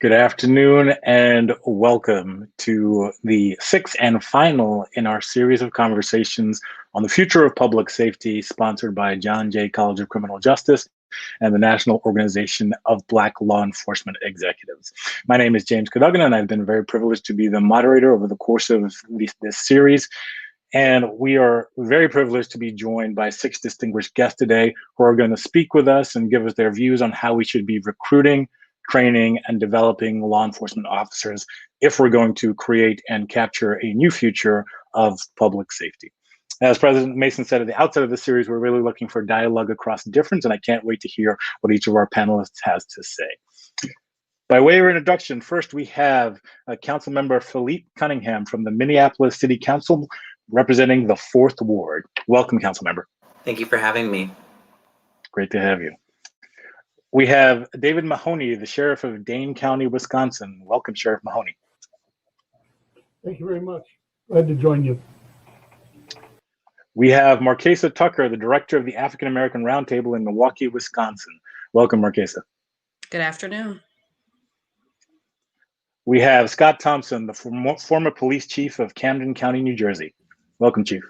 Good afternoon and welcome to the sixth and final in our series of conversations on the future of public safety, sponsored by John Jay College of Criminal Justice and the National Organization of Black Law Enforcement Executives. My name is James Cadogan, and I've been very privileged to be the moderator over the course of this series. And we are very privileged to be joined by six distinguished guests today who are going to speak with us and give us their views on how we should be recruiting, training, and developing law enforcement officers if we're going to create and capture a new future of public safety. As President Mason said at the outset of the series, we're really looking for dialogue across difference, and I can't wait to hear what each of our panelists has to say. By way of introduction, first we have Councilmember Philippe Cunningham from the Minneapolis City Council, representing the 4th Ward. Welcome, Councilmember. Thank you for having me. Great to have you. We have David Mahoney, the Sheriff of Dane County, Wisconsin. Welcome, Sheriff Mahoney. Thank you very much. Glad to join you. We have Marquesa Tucker, the Director of the African American Roundtable in Milwaukee, Wisconsin. Welcome, Marquesa. Good afternoon. We have Scott Thompson, the former police chief of Camden County, New Jersey. Welcome, Chief.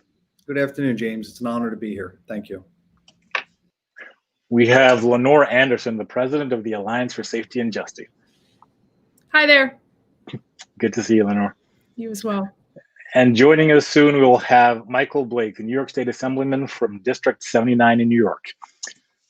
Good afternoon, James. It's an honor to be here. Thank you. We have Lenore Anderson, the president of the Alliance for Safety and Justice. Hi there. Good to see you, Lenore. You as well. And joining us soon, we will have Michael Blake, the New York State Assemblyman from District 79 in New York.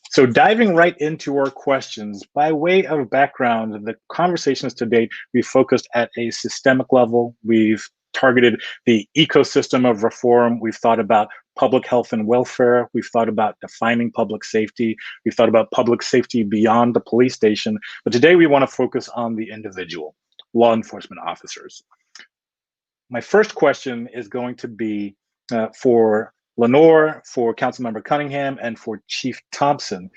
So diving right into our questions, by way of background, the conversations to date, we've focused at a systemic level. We've targeted the ecosystem of reform. We've thought about public health and welfare. We've thought about defining public safety. We've thought about public safety beyond the police station. But today we want to focus on the individual, law enforcement officers. My first question is going to be for Lenore, for Councilmember Cunningham, and for Chief Thompson.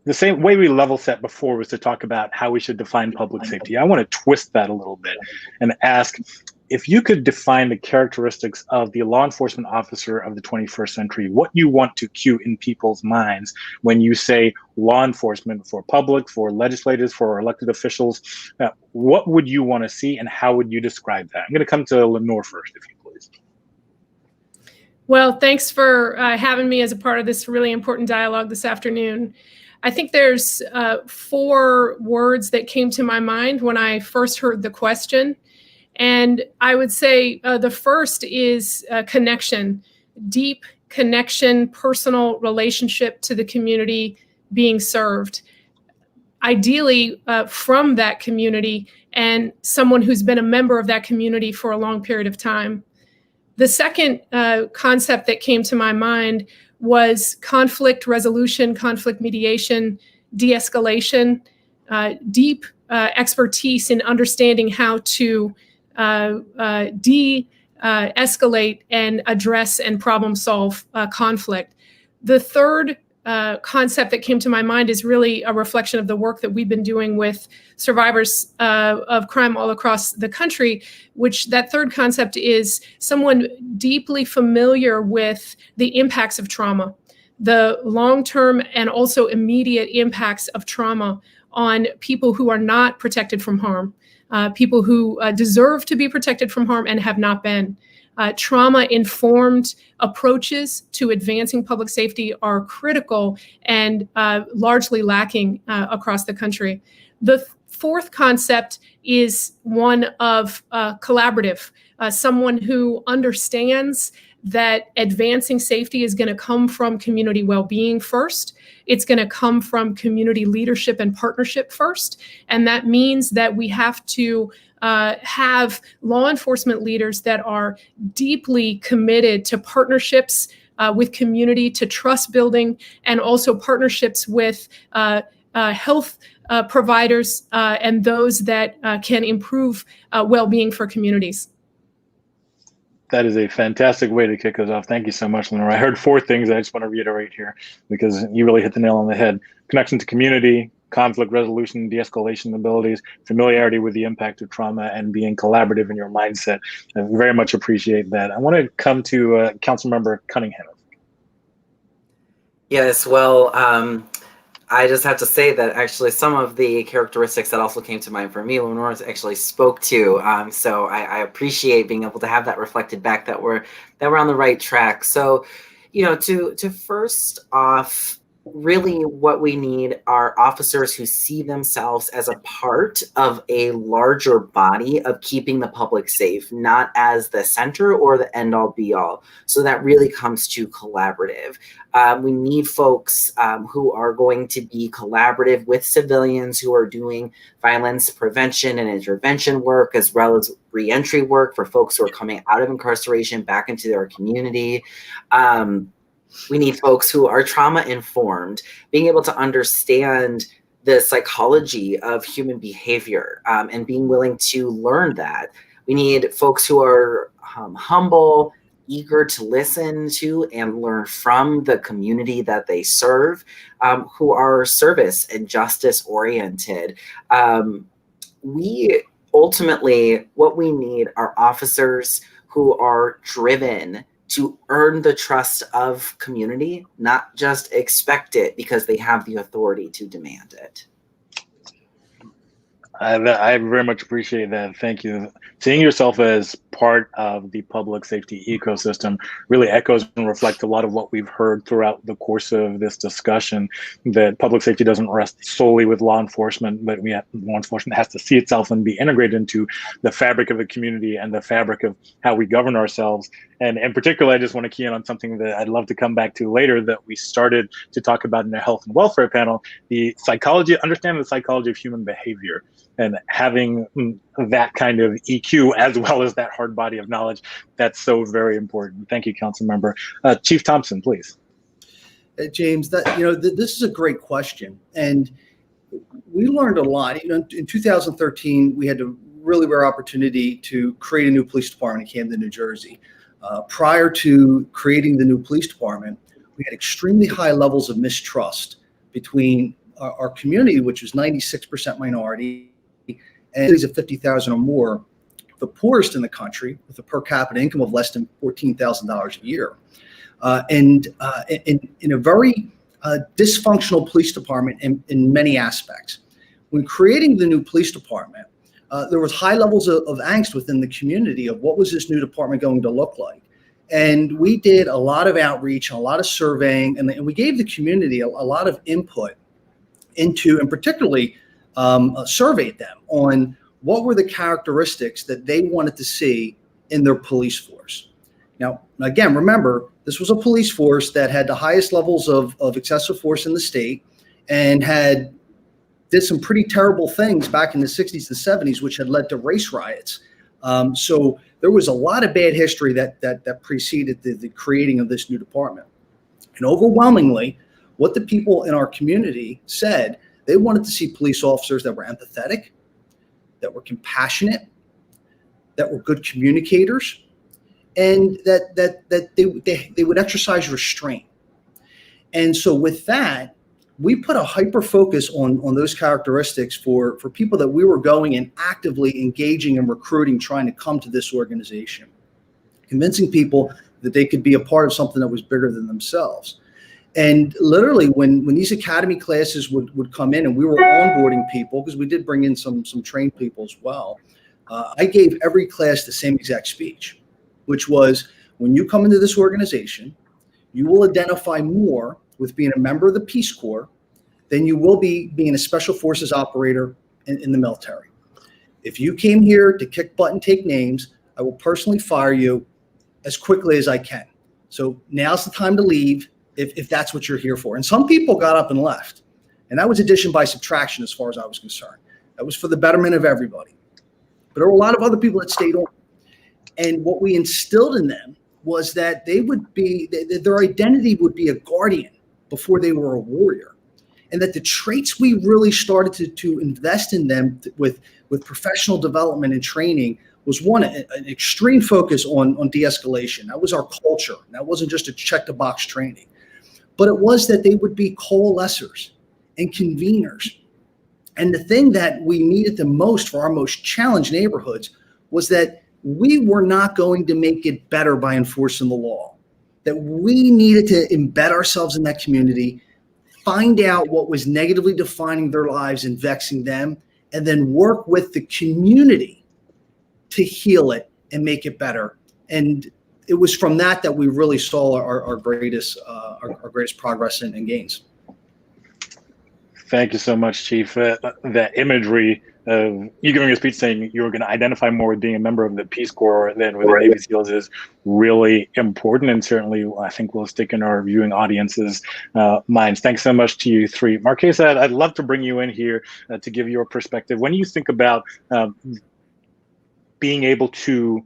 The same way we level set before was to talk about how we should define public safety. I want to twist that a little bit and ask, if you could define the characteristics of the law enforcement officer of the 21st century, what you want to cue in people's minds when you say law enforcement for public, for legislators, for elected officials, what would you want to see and how would you describe that? I'm going to come to Lenore first, if you please. Well, thanks for having me as a part of this really important dialogue this afternoon. I think there's 4 words that came to my mind when I first heard the question. And I would say the first is connection, deep connection, personal relationship to the community being served. Ideally from that community and someone who's been a member of that community for a long period of time. The second concept that came to my mind was conflict resolution, conflict mediation, de-escalation, deep expertise in understanding how to de-escalate and address and problem solve conflict. The third concept that came to my mind is really a reflection of the work that we've been doing with survivors of crime all across the country, which that third concept is someone deeply familiar with the impacts of trauma, the long-term and also immediate impacts of trauma on people who are not protected from harm, people who deserve to be protected from harm and have not been. Trauma-informed approaches to advancing public safety are critical and largely lacking across the country. The fourth concept is one of collaborative, someone who understands that advancing safety is going to come from community well-being first. It's going to come from community leadership and partnership first. And that means that we have to have law enforcement leaders that are deeply committed to partnerships with community, to trust building, and also partnerships with health providers and those that can improve well-being for communities. That is a fantastic way to kick us off. Thank you so much, Lenore. I heard 4 things I just want to reiterate here because you really hit the nail on the head. Connection to community, conflict resolution, de-escalation abilities, familiarity with the impact of trauma, and being collaborative in your mindset. I very much appreciate that. I want to come to Councilmember Cunningham. Yes, well, I just have to say that actually some of the characteristics that also came to mind for me, Lenore actually spoke to. So I appreciate being able to have that reflected back that we're on the right track. So, to first off, really what we need are officers who see themselves as a part of a larger body of keeping the public safe, not as the center or the end all be all. So that really comes to collaborative. We need folks who are going to be collaborative with civilians who are doing violence prevention and intervention work, as well as reentry work for folks who are coming out of incarceration back into their community. We need folks who are trauma informed, being able to understand the psychology of human behavior and being willing to learn that. We need folks who are humble, eager to listen to and learn from the community that they serve, who are service and justice oriented. We ultimately, what we need are officers who are driven to earn the trust of community, not just expect it because they have the authority to demand it. I very much appreciate that. Thank you. Seeing yourself as part of the public safety ecosystem really echoes and reflects a lot of what we've heard throughout the course of this discussion, that public safety doesn't rest solely with law enforcement, but law enforcement has to see itself and be integrated into the fabric of the community and the fabric of how we govern ourselves. And in particular, I just want to key in on something that I'd love to come back to later that we started to talk about in the health and welfare panel, the psychology, understanding the psychology of human behavior. And having that kind of EQ as well as that hard body of knowledge, that's so very important. Thank you, Council Member. Chief Thompson, please. James, this is a great question. And we learned a lot. In 2013, we had a really rare opportunity to create a new police department in Camden, New Jersey. Prior to creating the new police department, we had extremely high levels of mistrust between our community, which was 96% minority, and cities of 50,000 or more, the poorest in the country, with a per capita income of less than $14,000 a year. And in a very dysfunctional police department in many aspects. When creating the new police department, there was high levels of angst within the community of what was this new department going to look like. And we did a lot of outreach, a lot of surveying, and we gave the community a lot of input into, and particularly surveyed them on what were the characteristics that they wanted to see in their police force. Now, again, remember, this was a police force that had the highest levels of excessive force in the state and did some pretty terrible things back in the 60s and 70s, which had led to race riots. So there was a lot of bad history that preceded the creating of this new department. And overwhelmingly, what the people in our community said, they wanted to see police officers that were empathetic, that were compassionate, that were good communicators, and that they would exercise restraint. And so with that, we put a hyper focus on those characteristics for people that we were going and actively engaging and recruiting, trying to come to this organization, convincing people that they could be a part of something that was bigger than themselves. And literally, when these academy classes would come in and we were onboarding people, because we did bring in some trained people as well, I gave every class the same exact speech, which was, when you come into this organization, you will identify more with being a member of the Peace Corps than you will be being a special forces operator in the military. If you came here to kick butt and take names, I will personally fire you as quickly as I can. So now's the time to leave if that's what you're here for. And some people got up and left. And that was addition by subtraction as far as I was concerned. That was for the betterment of everybody. But there were a lot of other people that stayed on. And what we instilled in them was that they would be, their identity would be a guardian before they were a warrior. And that the traits we really started to invest in them with professional development and training was one, an extreme focus on de-escalation. That was our culture. That wasn't just a check the box training, but it was that they would be coalescers and conveners. And the thing that we needed the most for our most challenged neighborhoods was that we were not going to make it better by enforcing the law, that we needed to embed ourselves in that community, find out what was negatively defining their lives and vexing them, and then work with the community to heal it and make it better. And it was from that we really saw our greatest progress and gains. Thank you so much, Chief. That imagery of you giving a speech saying you were going to identify more with being a member of the Peace Corps than with the Navy SEALs is really important, and certainly I think will stick in our viewing audience's minds. Thanks so much to you three. Marquesa, I'd love to bring you in here to give your perspective. When you think about being able to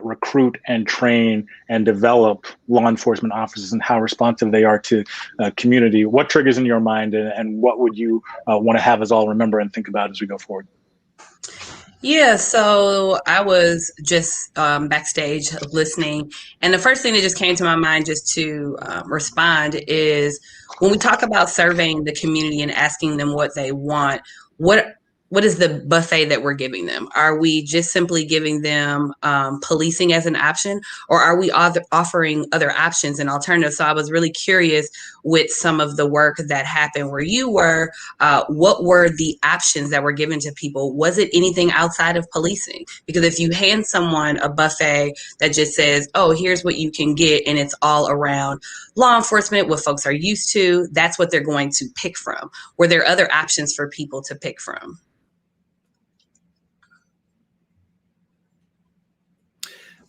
recruit and train and develop law enforcement officers and how responsive they are to community, what triggers in your mind, and what would you want to have us all remember and think about as we go forward? Yeah, so I was just backstage listening, and the first thing that just came to my mind just to respond is when we talk about surveying the community and asking them what they want, what is the buffet that we're giving them? Are we just simply giving them policing as an option, or are we offering other options and alternatives? So I was really curious with some of the work that happened where you were, what were the options that were given to people? Was it anything outside of policing? Because if you hand someone a buffet that just says, oh, here's what you can get, and it's all around law enforcement, what folks are used to, that's what they're going to pick from. Were there other options for people to pick from?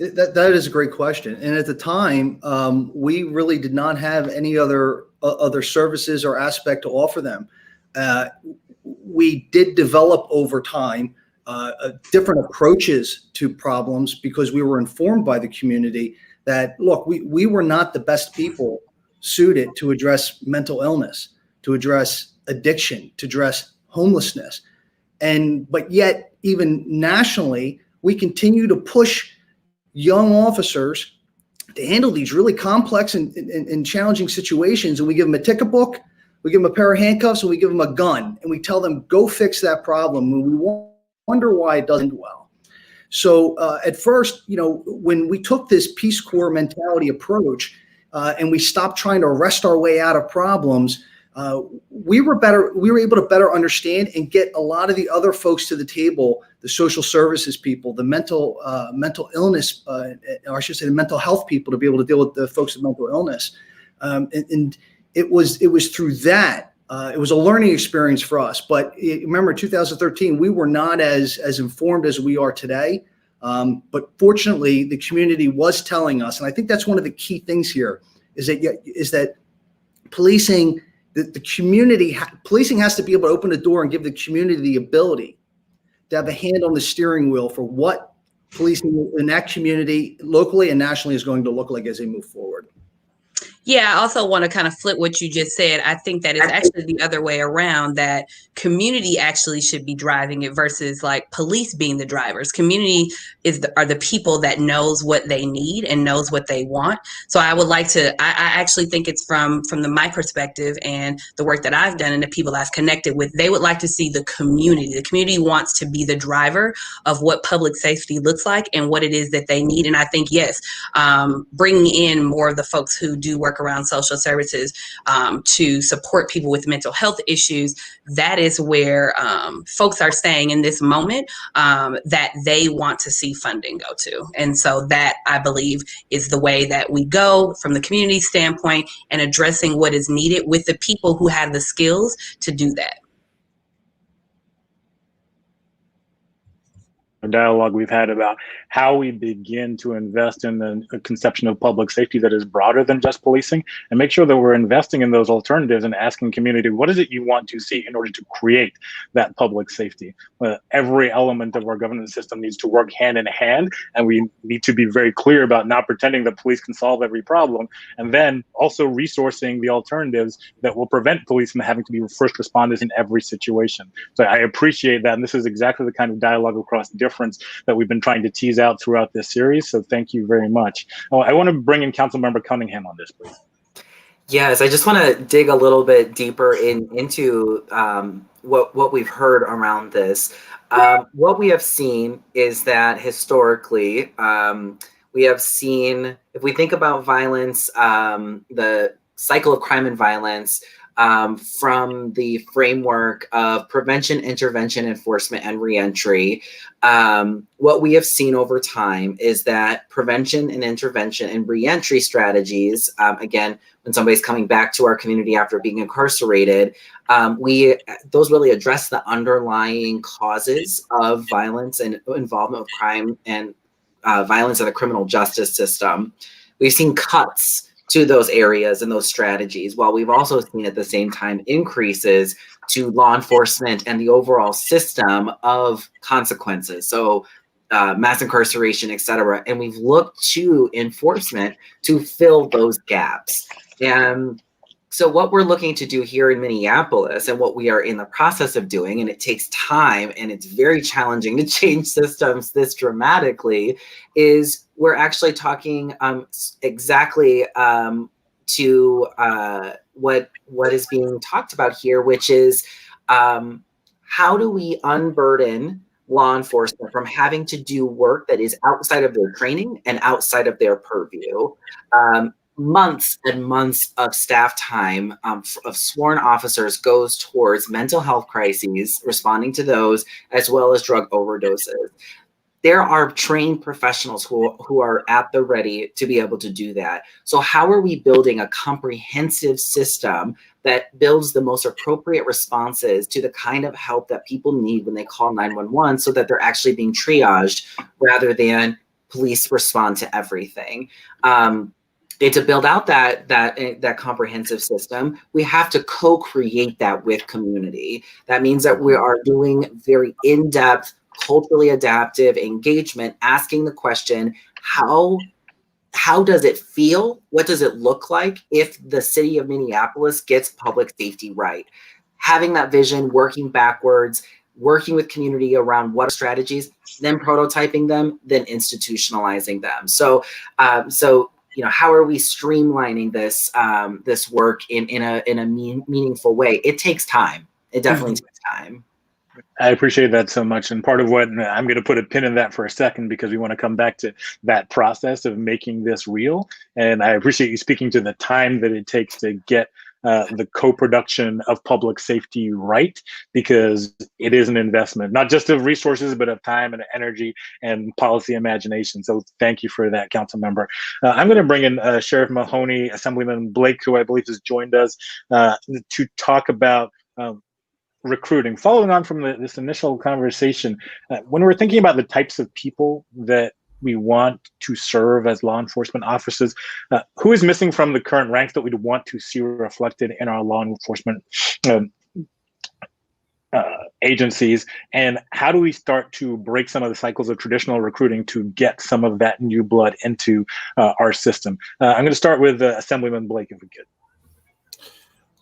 That is a great question. And at the time, we really did not have any other services or aspect to offer them. We did develop over time different approaches to problems because we were informed by the community that, look, we were not the best people suited to address mental illness, to address addiction, to address homelessness. But yet, even nationally, we continue to push young officers to handle these really complex and challenging situations. And we give them a ticket book, we give them a pair of handcuffs, and we give them a gun. And we tell them, go fix that problem. And we wonder why it doesn't do well. So at first, when we took this Peace Corps mentality approach and we stopped trying to wrest our way out of problems, we were able to better understand and get a lot of the other folks to the table, the social services people, the mental illness, or I should say the mental health people, to be able to deal with the folks with mental illness. And it was through that. It was a learning experience for us. But remember, 2013, we were not as informed as we are today. But fortunately, the community was telling us, and I think that's one of the key things here, is that policing. The community, policing has to be able to open the door and give the community the ability to have a hand on the steering wheel for what policing in that community locally and nationally is going to look like as they move forward. Yeah, I also want to kind of flip what you just said. I think that it's actually the other way around, that community actually should be driving it versus like police being the drivers. Community are the people that knows what they need and knows what they want. So I would like to, I actually think it's from my perspective and the work that I've done and the people I've connected with, they would like to see the community. The community wants to be the driver of what public safety looks like and what it is that they need. And I think, yes, bringing in more of the folks who do work around social services to support people with mental health issues, that is where folks are saying in this moment that they want to see funding go to. And so that, I believe, is the way that we go from the community standpoint and addressing what is needed with the people who have the skills to do that. Dialogue we've had about how we begin to invest in the conception of public safety that is broader than just policing, and make sure that we're investing in those alternatives and asking community, what is it you want to see in order to create that public safety? Every element of our governance system needs to work hand in hand, and we need to be very clear about not pretending that police can solve every problem, and then also resourcing the alternatives that will prevent police from having to be first responders in every situation. So I appreciate that, and this is exactly the kind of dialogue across difference that we've been trying to tease out throughout this series. So thank you very much. Oh, I want to bring in Councilmember Cunningham on this, please. Yes, I just want to dig a little bit deeper into what we've heard around this. What we have seen is that historically, we have seen, if we think about violence, the cycle of crime and violence, from the framework of prevention, intervention, enforcement, and reentry. What we have seen over time is that prevention and intervention and reentry strategies, again, when somebody's coming back to our community after being incarcerated, those really address the underlying causes of violence and involvement with crime and violence in the criminal justice system. We've seen cuts to those areas and those strategies, while we've also seen at the same time increases to law enforcement and the overall system of consequences. So mass incarceration, et cetera. And we've looked to enforcement to fill those gaps. And so what we're looking to do here in Minneapolis, and what we are in the process of doing, and it takes time and it's very challenging to change systems this dramatically, is we're actually talking exactly to what is being talked about here, which is how do we unburden law enforcement from having to do work that is outside of their training and outside of their purview. Months and months of staff time of sworn officers goes towards mental health crises, responding to those, as well as drug overdoses. There are trained professionals who are at the ready to be able to do that. So how are we building a comprehensive system that builds the most appropriate responses to the kind of help that people need when they call 911, so that they're actually being triaged rather than police respond to everything? And to build out that comprehensive system, we have to co-create that with community. That means that we are doing very in-depth, culturally adaptive engagement, asking the question, how does it feel? What does it look like if the city of Minneapolis gets public safety right? Having that vision, working backwards, working with community around what strategies, then prototyping them, then institutionalizing them. So how are we streamlining this this work in a meaningful way? It takes time. It definitely takes time. I appreciate that so much. And part of what I'm going to put a pin in that for a second, because we want to come back to that process of making this real. And I appreciate you speaking to the time that it takes to get the co-production of public safety right, because it is an investment, not just of resources, but of time and energy and policy imagination. So thank you for that, council member. I'm going to bring in Sheriff Mahoney, Assemblyman Blake, who I believe has joined us to talk about recruiting. Following on from this initial conversation, when we're thinking about the types of people that we want to serve as law enforcement officers, who is missing from the current ranks that we'd want to see reflected in our law enforcement agencies, and how do we start to break some of the cycles of traditional recruiting to get some of that new blood into our system? I'm going to start with Assemblyman Blake, if we could.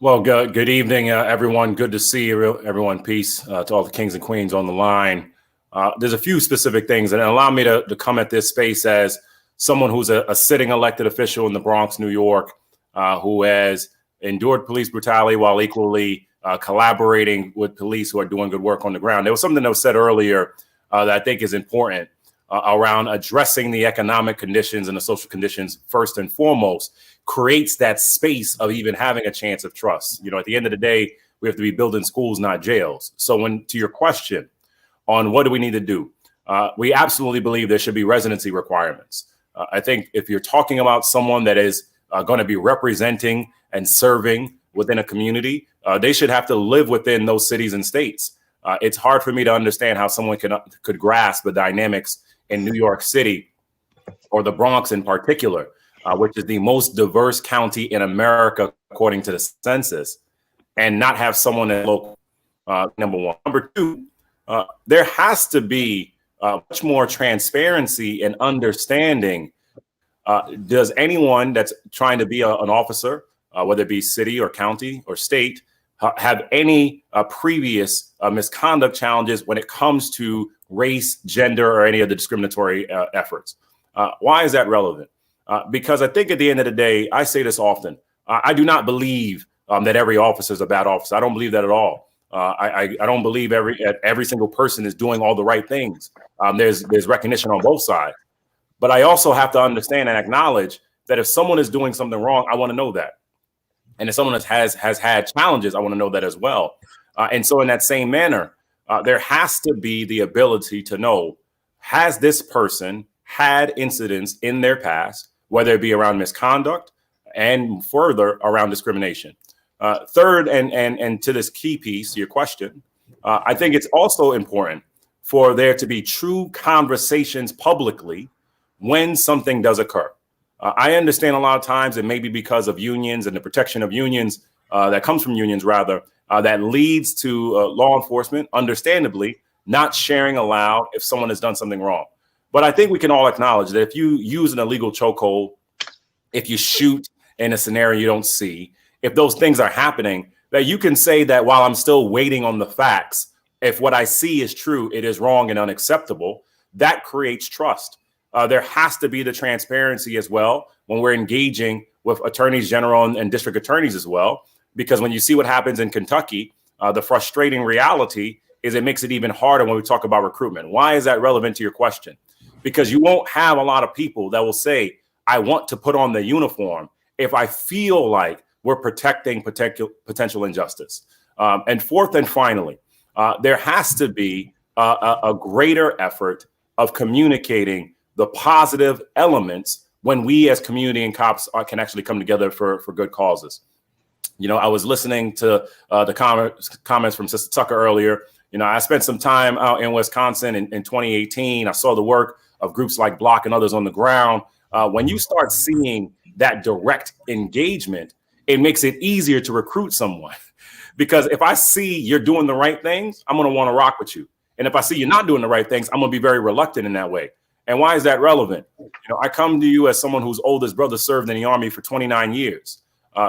Well, good evening, everyone. Good to see everyone. Peace to all the kings and queens on the line. There's a few specific things, and allow me to come at this space as someone who's a sitting elected official in the Bronx, New York, who has endured police brutality while equally collaborating with police who are doing good work on the ground. There was something that was said earlier that I think is important around addressing the economic conditions and the social conditions first and foremost, creates that space of even having a chance of trust. At the end of the day, we have to be building schools, not jails. So to your question on what do we need to do, we absolutely believe there should be residency requirements. I think if you're talking about someone that is going to be representing and serving within a community, they should have to live within those cities and states. It's hard for me to understand how someone could grasp the dynamics in New York City, or the Bronx in particular, which is the most diverse county in America, according to the census, and not have someone in local, number one. Number two, there has to be much more transparency and understanding. Does anyone that's trying to be an officer, whether it be city or county or state, have any previous misconduct challenges when it comes to race, gender, or any of the discriminatory efforts? Why is that relevant? Because I think at the end of the day, I say this often, I do not believe that every officer is a bad officer. I don't believe that at all. I don't believe every single person is doing all the right things. There's recognition on both sides. But I also have to understand and acknowledge that if someone is doing something wrong, I want to know that. And if someone has had challenges, I want to know that as well. And so in that same manner, there has to be the ability to know, has this person had incidents in their past, whether it be around misconduct and further around discrimination. Third, and to this key piece, your question, I think it's also important for there to be true conversations publicly when something does occur. I understand a lot of times it may be because of unions and the protection of unions that comes from unions, rather, that leads to law enforcement, understandably, not sharing aloud if someone has done something wrong. But I think we can all acknowledge that if you use an illegal chokehold, if you shoot in a scenario you don't see, if those things are happening, that you can say that while I'm still waiting on the facts, if what I see is true, it is wrong and unacceptable. That creates trust. There has to be the transparency as well when we're engaging with attorneys general and district attorneys as well, because when you see what happens in Kentucky, the frustrating reality is it makes it even harder when we talk about recruitment. Why is that relevant to your question? Because you won't have a lot of people that will say, I want to put on the uniform if I feel like we're protecting potential injustice. And fourth and finally, there has to be a greater effort of communicating the positive elements when we as community and cops can actually come together for good causes. You know, I was listening to the comments from Sister Tucker earlier. You know, I spent some time out in Wisconsin in 2018. I saw the work of groups like Block and others on the ground. When you start seeing that direct engagement, it makes it easier to recruit someone. Because if I see you're doing the right things, I'm going to want to rock with you. And if I see you're not doing the right things, I'm going to be very reluctant in that way. And why is that relevant? You know, I come to you as someone whose oldest brother served in the Army for 29 years.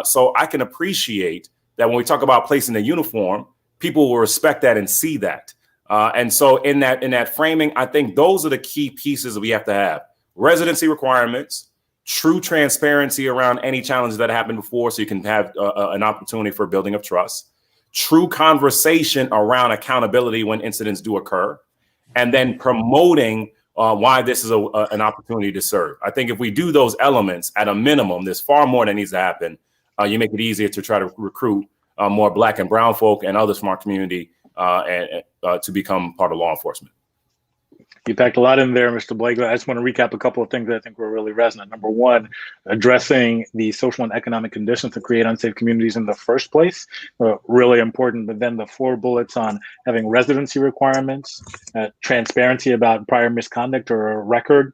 So I can appreciate that when we talk about placing the uniform, people will respect that and see that. And so in that framing, I think those are the key pieces that we have to have. Residency requirements, true transparency around any challenges that happened before so you can have an opportunity for building of trust, true conversation around accountability when incidents do occur, and then promoting why this is an opportunity to serve. I think if we do those elements at a minimum, there's far more that needs to happen. You make it easier to try to recruit more Black and brown folk and others from our community to become part of law enforcement. You packed a lot in there, Mr. Blake. I just want to recap a couple of things that I think were really resonant. Number one, addressing the social and economic conditions that create unsafe communities in the first place, really important. But then the 4 bullets on having residency requirements, transparency about prior misconduct or a record,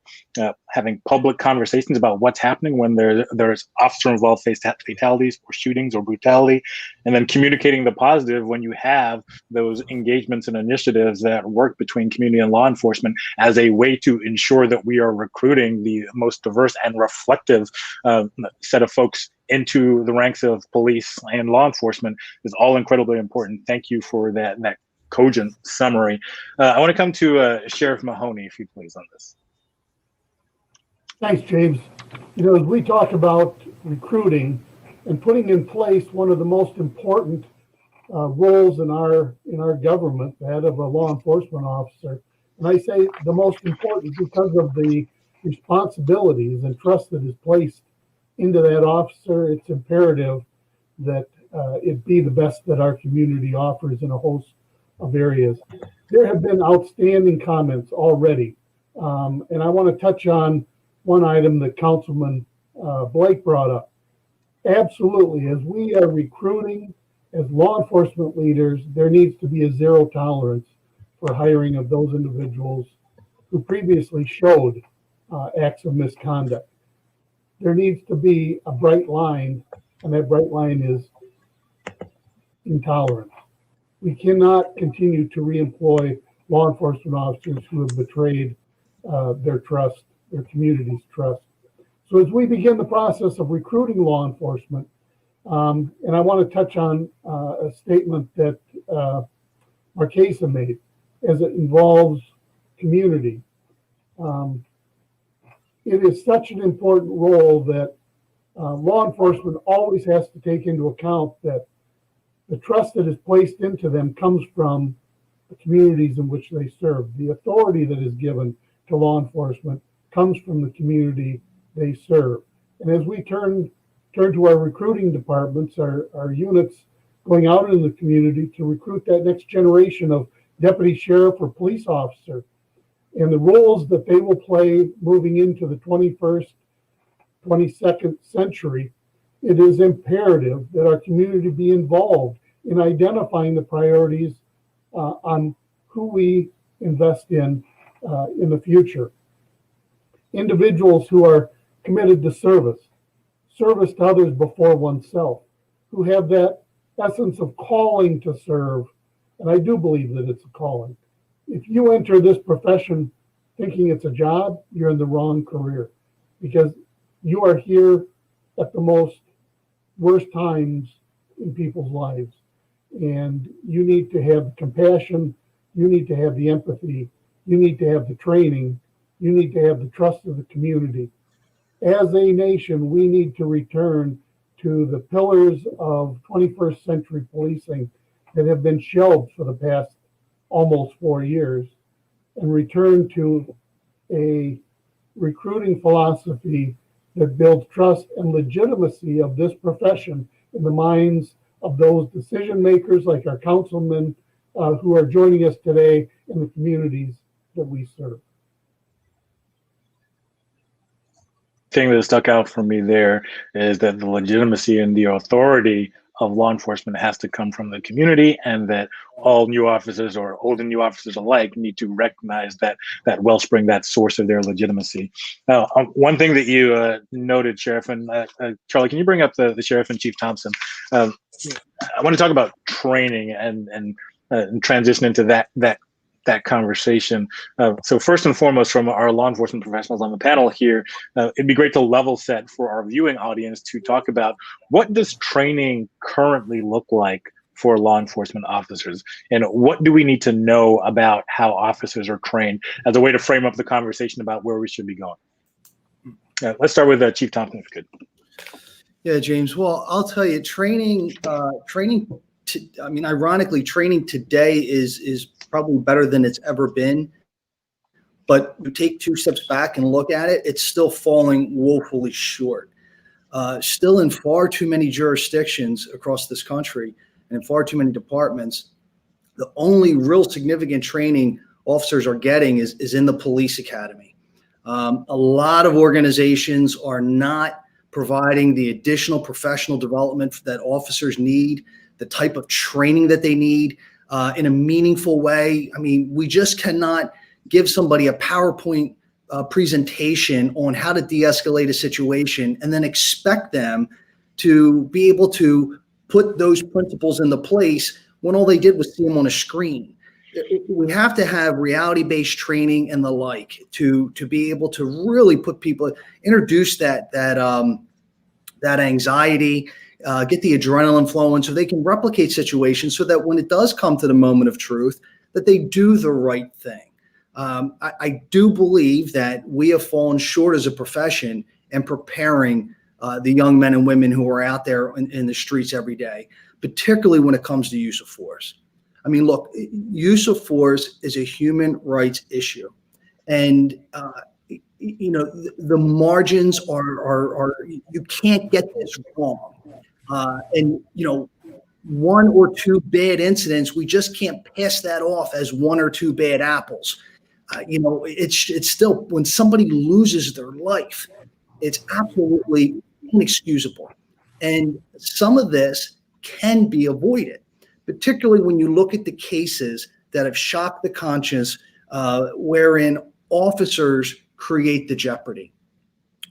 having public conversations about what's happening when there's officer-involved fatalities or shootings or brutality, and then communicating the positive when you have those engagements and initiatives that work between community and law enforcement as a way to ensure that we are recruiting the most diverse and reflective set of folks into the ranks of police and law enforcement is all incredibly important. Thank you for that cogent summary. I want to come to Sheriff Mahoney, if you please, on this. Thanks, James. You know, as we talk about recruiting and putting in place one of the most important roles in our government, that of a law enforcement officer, and I say the most important because of the responsibilities and trust that is placed into that officer. It's imperative that it be the best that our community offers in a host of areas. There have been outstanding comments already, and I want to touch on one item that Councilman Blake brought up. Absolutely, as we are recruiting as law enforcement leaders, there needs to be a zero tolerance for hiring of those individuals who previously showed acts of misconduct. There needs to be a bright line, and that bright line is intolerance. We cannot continue to reemploy law enforcement officers who have betrayed their trust, their community's trust. So as we begin the process of recruiting law enforcement, and I want to touch on a statement that Marquesa made as it involves community. It is such an important role that law enforcement always has to take into account that the trust that is placed into them comes from the communities in which they serve. The authority that is given to law enforcement comes from the community they serve. And as we turn turn to our recruiting departments, our units going out in the community to recruit that next generation of deputy sheriff or police officer, and the roles that they will play moving into the 21st, 22nd century. It is imperative that our community be involved in identifying the priorities on who we invest in the future. Individuals who are committed to service to others before oneself, who have that essence of calling to serve. And I do believe that it's a calling. If you enter this profession thinking it's a job, you're in the wrong career, because you are here at the most worst times in people's lives. And you need to have compassion. You need to have the empathy. You need to have the training. You need to have the trust of the community. As a nation, we need to return to the pillars of 21st century policing that have been shelved for the past almost 4 years, and return to a recruiting philosophy that builds trust and legitimacy of this profession in the minds of those decision makers like our councilmen who are joining us today in the communities that we serve. Thing that stuck out for me there is that the legitimacy and the authority of law enforcement has to come from the community, and that all new officers or old and new officers alike need to recognize that wellspring, that source of their legitimacy. Now, one thing that you noted, Sheriff, and Charlie, can you bring up the Sheriff and Chief Thompson? I want to talk about training and transition into that conversation. So first and foremost, from our law enforcement professionals on the panel here, it'd be great to level set for our viewing audience to talk about what does training currently look like for law enforcement officers, and what do we need to know about how officers are trained as a way to frame up the conversation about where we should be going. Let's start with Chief Thompson, if you could. Yeah, James. Well, I'll tell you, ironically, training today is probably better than it's ever been. But you take 2 steps back and look at it, it's still falling woefully short. Still in far too many jurisdictions across this country and in far too many departments, the only real significant training officers are getting is in the police academy. A lot of organizations are not providing the additional professional development that officers need, the type of training that they need in a meaningful way. I mean, we just cannot give somebody a PowerPoint presentation on how to de-escalate a situation and then expect them to be able to put those principles into place when all they did was see them on a screen. We have to have reality-based training and the like to be able to really put people, introduce that anxiety, get the adrenaline flowing so they can replicate situations so that when it does come to the moment of truth, that they do the right thing. I do believe that we have fallen short as a profession in preparing the young men and women who are out there in the streets every day, particularly when it comes to use of force. I mean, look, use of force is a human rights issue. And, the margins are you can't get this wrong. And 1 or 2 bad incidents, we just can't pass that off as 1 or 2 bad apples. It's still, when somebody loses their life, it's absolutely inexcusable. And some of this can be avoided, particularly when you look at the cases that have shocked the conscience, wherein officers create the jeopardy.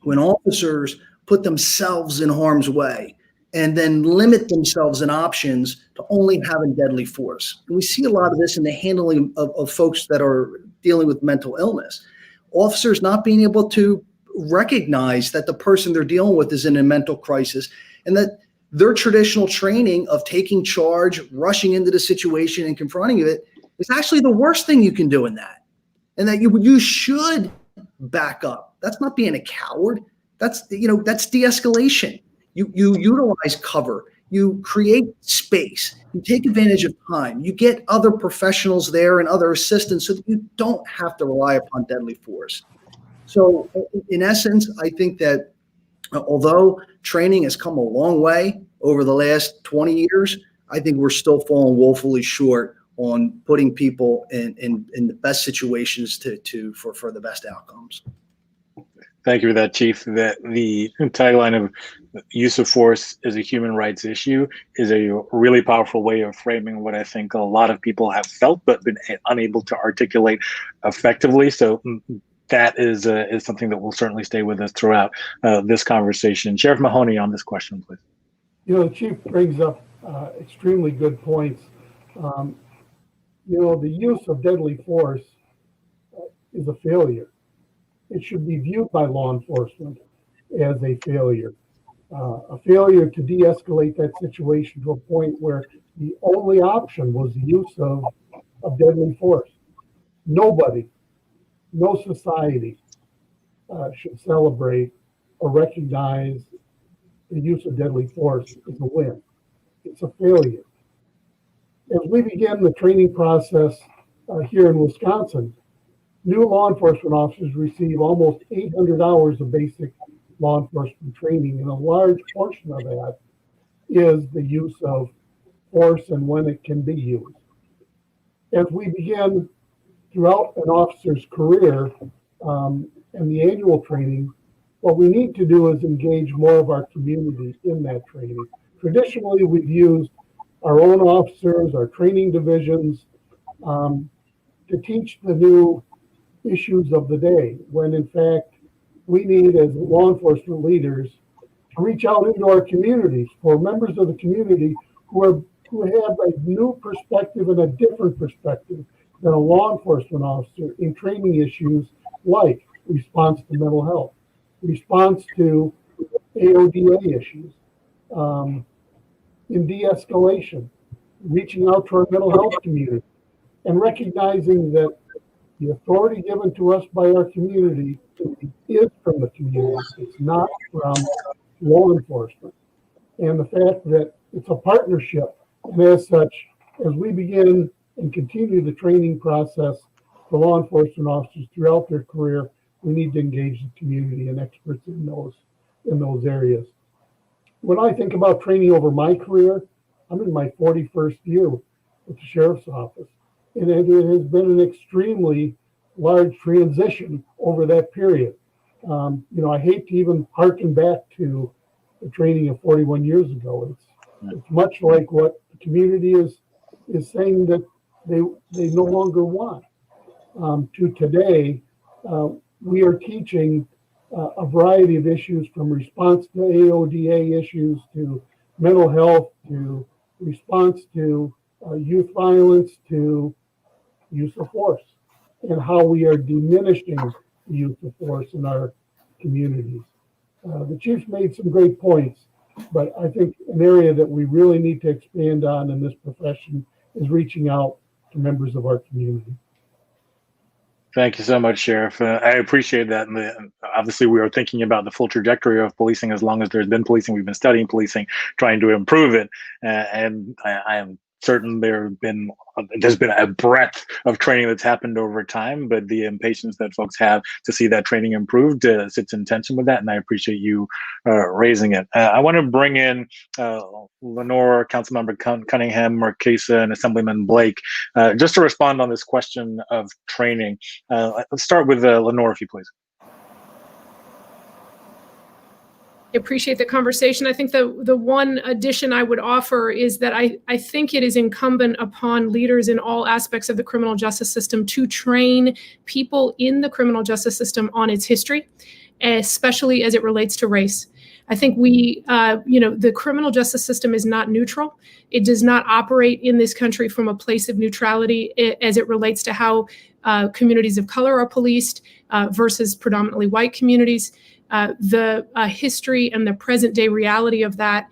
When officers put themselves in harm's way and then limit themselves in options to only having deadly force. And we see a lot of this in the handling of folks that are dealing with mental illness. Officers not being able to recognize that the person they're dealing with is in a mental crisis, and that their traditional training of taking charge, rushing into the situation and confronting it is actually the worst thing you can do in that. And that you should back up. That's not being a coward. That's de-escalation. You utilize cover. You create space. You take advantage of time. You get other professionals there and other assistants so that you don't have to rely upon deadly force. So in essence, I think that Although training has come a long way over the last 20 years, I think we're still falling woefully short on putting people in the best situations for the best outcomes. Thank you for that, Chief. That the tagline of use of force is a human rights issue is a really powerful way of framing what I think a lot of people have felt but been unable to articulate effectively. So that is something that will certainly stay with us throughout this conversation. Sheriff Mahoney, on this question, please. The Chief brings up extremely good points. The use of deadly force is a failure. It should be viewed by law enforcement as a failure to de-escalate that situation to a point where the only option was the use of deadly force. Nobody, no society should celebrate or recognize the use of deadly force as a win. It's a failure. As we begin the training process here in Wisconsin, new law enforcement officers receive almost 800 hours of basic law enforcement training, and a large portion of that is the use of force and when it can be used. As we begin throughout an officer's career and the annual training, what we need to do is engage more of our community in that training. Traditionally, we've used our own officers, our training divisions, to teach the new issues of the day, when in fact we need, as law enforcement leaders, to reach out into our communities for members of the community who have a new perspective and a different perspective than a law enforcement officer in training issues like response to mental health, response to AODA issues, in de-escalation, reaching out to our mental health community, and recognizing that the authority given to us by our community is from the community. It's not from law enforcement. And the fact that it's a partnership, and as such, as we begin and continue the training process for law enforcement officers throughout their career, we need to engage the community and experts in those areas. When I think about training over my career, I'm in my 41st year with the Sheriff's Office. And it has been an extremely large transition over that period. I hate to even harken back to the training of 41 years ago. It's much like what the community is saying that they no longer want. To today, we are teaching a variety of issues, from response to AODA issues to mental health to response to youth violence to use of force, and how we are diminishing the use of force in our communities. The Chief made some great points, but I think an area that we really need to expand on in this profession is reaching out to members of our community. Thank you so much, Sheriff. I appreciate that. And obviously, we are thinking about the full trajectory of policing. As long as there's been policing, we've been studying policing, trying to improve it. And I am certain there's been a breadth of training that's happened over time, but the impatience that folks have to see that training improved sits in tension with that, and I appreciate you raising it. I want to bring in Lenore, Councilmember Cunningham, Murkesa, and Assemblyman Blake, just to respond on this question of training. Let's start with Lenore, if you please. I appreciate the conversation. I think the one addition I would offer is that I think it is incumbent upon leaders in all aspects of the criminal justice system to train people in the criminal justice system on its history, especially as it relates to race. I think the criminal justice system is not neutral. It does not operate in this country from a place of neutrality as it relates to how communities of color are policed versus predominantly white communities. The history and the present day reality of that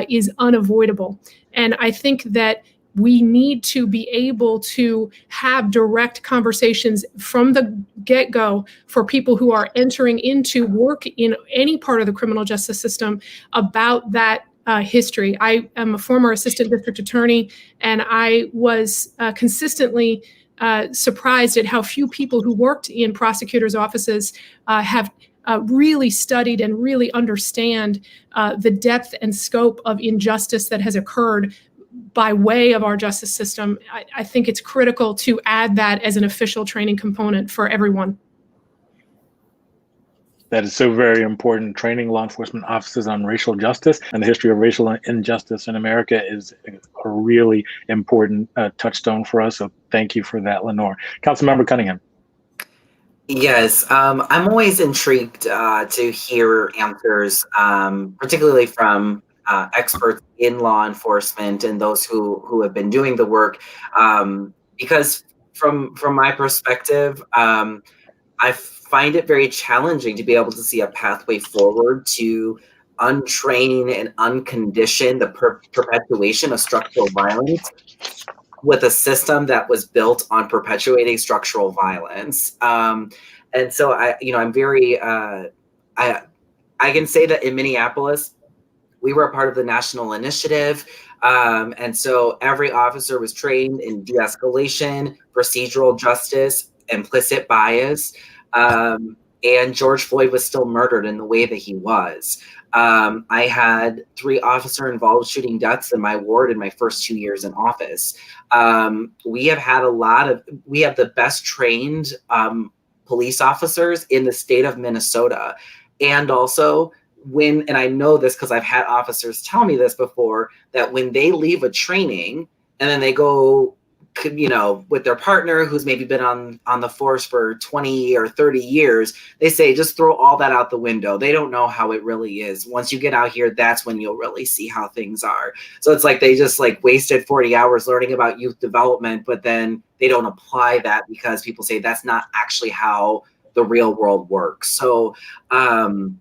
is unavoidable. And I think that we need to be able to have direct conversations from the get-go for people who are entering into work in any part of the criminal justice system about that history. I am a former assistant district attorney, and I was consistently surprised at how few people who worked in prosecutors' offices have really studied and really understand the depth and scope of injustice that has occurred by way of our justice system. I think it's critical to add that as an official training component for everyone. That is so very important. Training law enforcement officers on racial justice and the history of racial injustice in America is a really important touchstone for us. So thank you for that, Lenore. Councilmember Cunningham. Yes, I'm always intrigued to hear answers, particularly from experts in law enforcement and those who have been doing the work, because from my perspective, I find it very challenging to be able to see a pathway forward to untrain and uncondition the perpetuation of structural violence with a system that was built on perpetuating structural violence. And so I'm very, I can say that in Minneapolis, we were a part of the national initiative. And so every officer was trained in de-escalation, procedural justice, implicit bias. And George Floyd was still murdered in the way that he was. I had 3 officer-involved shooting deaths in my ward in my first 2 years in office. We have the best trained police officers in the state of Minnesota. And also, and I know this because I've had officers tell me this before, that when they leave a training and then they go, with their partner who's maybe been on the force for 20 or 30 years, they say, just throw all that out the window. They don't know how it really is. Once you get out here, that's when you'll really see how things are. So it's like they just wasted 40 hours learning about youth development, but then they don't apply that because people say that's not actually how the real world works. So when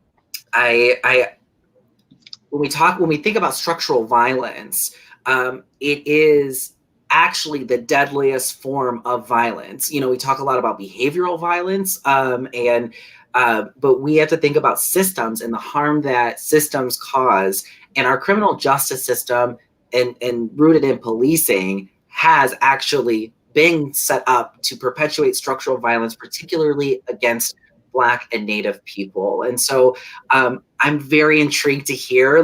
we think about structural violence, it is actually the deadliest form of violence. We talk a lot about behavioral violence, but we have to think about systems and the harm that systems cause. And our criminal justice system and rooted in policing has actually been set up to perpetuate structural violence, particularly against Black and Native people. And so I'm very intrigued to hear,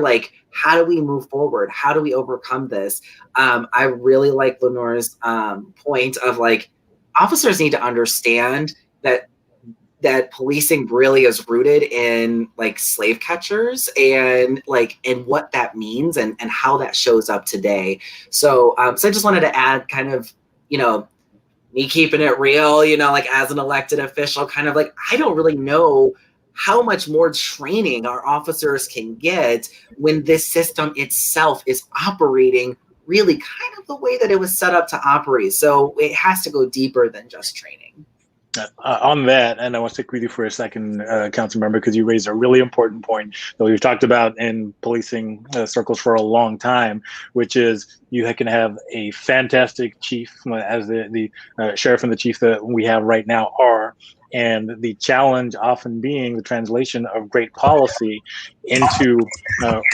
how do we move forward? How do we overcome this? I really like Lenore's point of officers need to understand that policing really is rooted in slave catchers and what that means and how that shows up today. So I just wanted to add kind of, me keeping it real, as an elected official, I don't really know how much more training our officers can get when this system itself is operating really kind of the way that it was set up to operate. So it has to go deeper than just training. On that, and I want to stick with you for a second, council member, because you raised a really important point that we've talked about in policing circles for a long time, which is you can have a fantastic chief, as the sheriff and the chief that we have right now are, and the challenge often being the translation of great policy into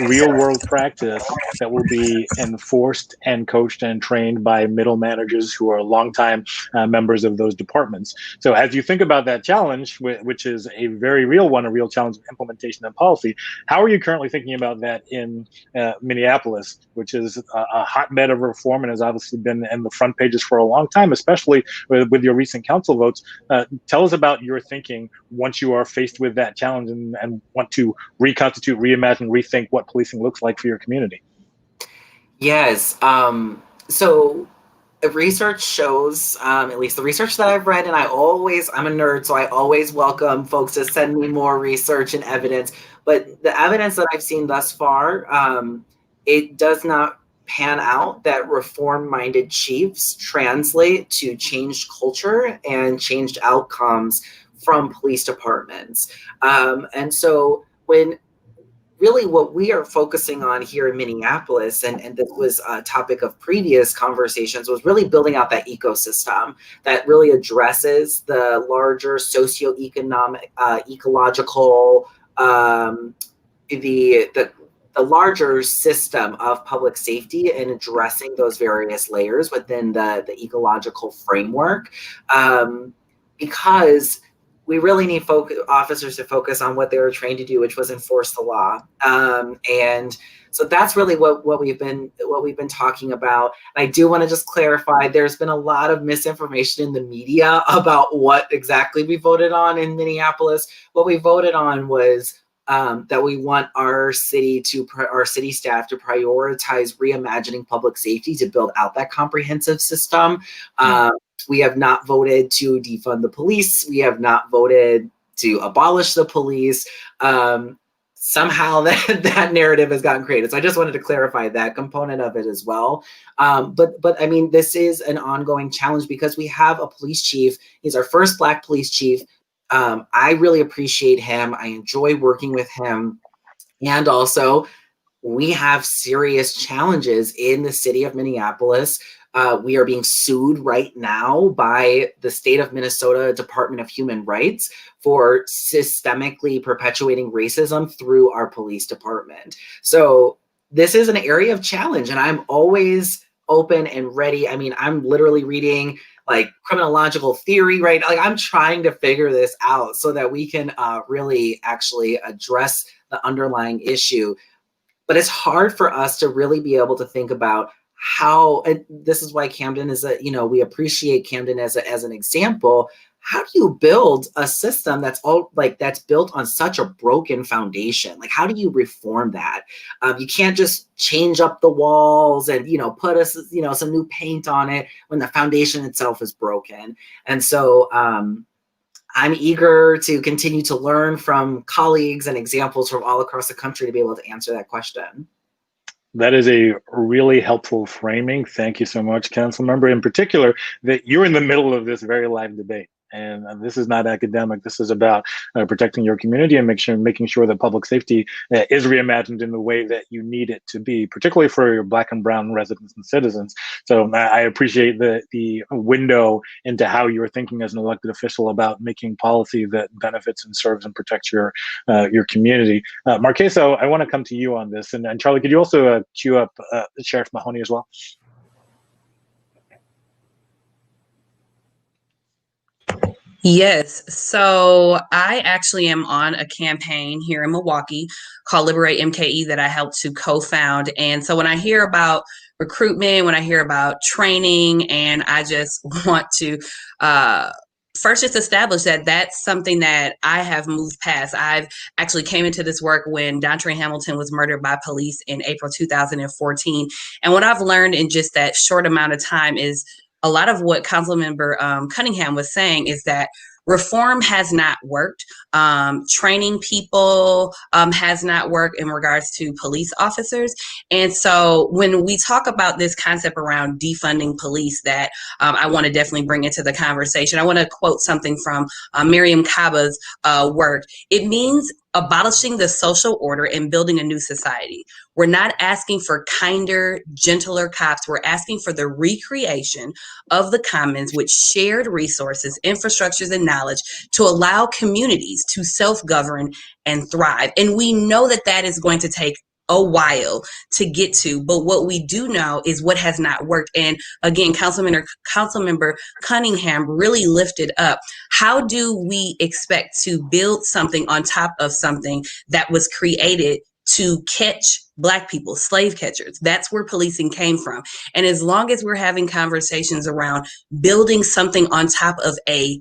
real world practice that will be enforced and coached and trained by middle managers who are longtime members of those departments. So as you think about that challenge, which is a very real one, a real challenge of implementation and policy, how are you currently thinking about that in Minneapolis, which is a hotbed of reform and has obviously been in the front pages for a long time, especially with your recent council votes? Tell us about your thinking once you are faced with that challenge and want to reconstitute, reimagine, rethink what policing looks like for your community. Yes. So research shows, at least the research that I've read, and I'm a nerd, so I always welcome folks to send me more research and evidence. But the evidence that I've seen thus far, it does not pan out that reform-minded chiefs translate to changed culture and changed outcomes from police departments. And so when really what we are focusing on here in Minneapolis, and this was a topic of previous conversations, was really building out that ecosystem that really addresses the larger socioeconomic, ecological, the larger system of public safety and addressing those various layers within the ecological framework, because we really need officers to focus on what they were trained to do, which was enforce the law. And so that's really what we've been talking about. And I do want to just clarify, there's been a lot of misinformation in the media about what exactly we voted on in Minneapolis. What we voted on was that we want our city staff to prioritize reimagining public safety to build out that comprehensive system. We have not voted to defund the police. We have not voted to abolish the police. Somehow that narrative has gotten created. So I just wanted to clarify that component of it as well. But I mean, this is an ongoing challenge because we have a police chief. He's our first Black police chief. I really appreciate him. I enjoy working with him. And also, we have serious challenges in the city of Minneapolis. We are being sued right now by the state of Minnesota Department of Human Rights for systemically perpetuating racism through our police department. So this is an area of challenge, and I'm always open and ready. I mean, I'm literally reading like criminological theory, right? Like I'm trying to figure this out so that we can really actually address the underlying issue. But it's hard for us to really be able to think about how, and this is why Camden is we appreciate Camden as an example. How do you build a system that's built on such a broken foundation? Like, how do you reform that? You can't just change up the walls and, put some new paint on it when the foundation itself is broken. And so I'm eager to continue to learn from colleagues and examples from all across the country to be able to answer that question. That is a really helpful framing. Thank you so much, Council Member, in particular, that you're in the middle of this very live debate. And this is not academic. This is about protecting your community and making sure that public safety is reimagined in the way that you need it to be, particularly for your Black and brown residents and citizens. So I appreciate the window into how you're thinking as an elected official about making policy that benefits and serves and protects your community. Marqueso, I want to come to you on this. And Charlie, could you also queue up Sheriff Mahoney as well? Yes. So I actually am on a campaign here in Milwaukee called Liberate MKE that I helped to co-found. And so when I hear about recruitment, when I hear about training, and I just want to first just establish that that's something that I have moved past. I've actually came into this work when Dontre Hamilton was murdered by police in April 2014. And what I've learned in just that short amount of time is a lot of what Councilmember Cunningham was saying is that reform has not worked. Training people has not worked in regards to police officers. And so when we talk about this concept around defunding police that I want to definitely bring into the conversation, I want to quote something from Miriam Kaba's work. It means abolishing the social order and building a new society. We're not asking for kinder, gentler cops. We're asking for the recreation of the commons with shared resources, infrastructures, and knowledge to allow communities to self-govern and thrive. And we know that that is going to take a while to get to, but what we do know is what has not worked. And again, Councilmember Cunningham really lifted up, how do we expect to build something on top of something that was created to catch Black people, slave catchers? That's where policing came from. And as long as we're having conversations around building something on top of a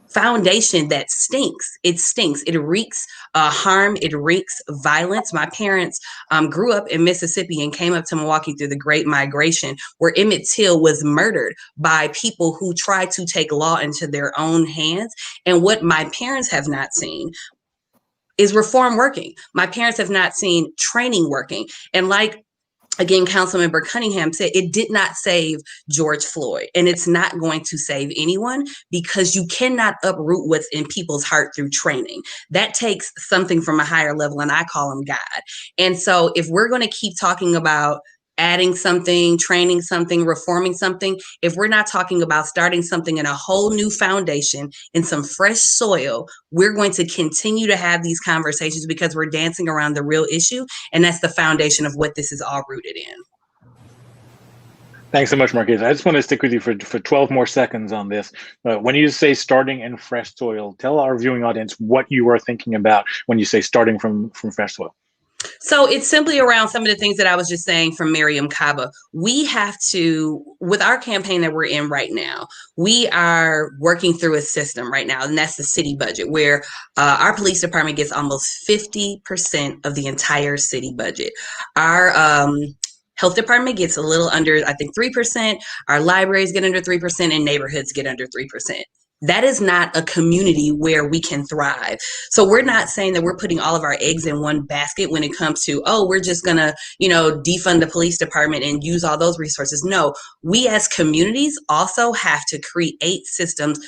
foundation that stinks, it reeks harm, it reeks violence. My parents grew up in Mississippi and came up to Milwaukee through the Great Migration, where Emmett Till was murdered by people who tried to take law into their own hands. And what my parents have not seen is reform working. My parents have not seen training working. And like, again, Councilmember Cunningham said, it did not save George Floyd, and it's not going to save anyone, because you cannot uproot what's in people's heart through training. That takes something from a higher level, and I call him God. And so if we're going to keep talking about adding something, training something, reforming something, if we're not talking about starting something in a whole new foundation, in some fresh soil, we're going to continue to have these conversations because we're dancing around the real issue. And that's the foundation of what this is all rooted in. Thanks so much, Marquesa. I just want to stick with you for 12 more seconds on this. When you say starting in fresh soil, tell our viewing audience what you are thinking about when you say starting from fresh soil. So it's simply around some of the things that I was just saying from Mariame Kaba. We have to, with our campaign that we're in right now, we are working through a system right now, and that's the city budget, where our police department gets almost 50% of the entire city budget. Our health department gets a little under, I think, 3%. Our libraries get under 3%, and neighborhoods get under 3%. That is not a community where we can thrive. So we're not saying that we're putting all of our eggs in one basket when it comes to, oh, we're just gonna, defund the police department and use all those resources. No, we as communities also have to create systems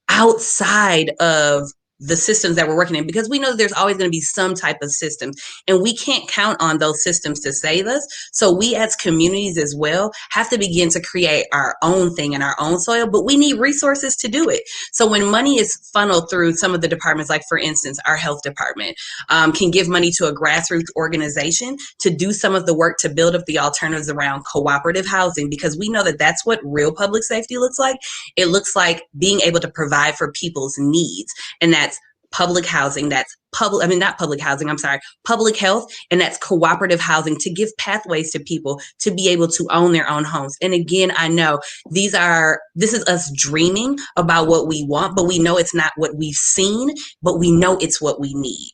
outside of the systems that we're working in, because we know that there's always going to be some type of systems, and we can't count on those systems to save us. So we as communities as well have to begin to create our own thing in our own soil, but we need resources to do it. So when money is funneled through some of the departments, like for instance, our health department can give money to a grassroots organization to do some of the work to build up the alternatives around cooperative housing, because we know that that's what real public safety looks like. It looks like being able to provide for people's needs, and that's public housing, public health, and that's cooperative housing to give pathways to people to be able to own their own homes. And again, I know this is us dreaming about what we want, but we know it's not what we've seen, but we know it's what we need.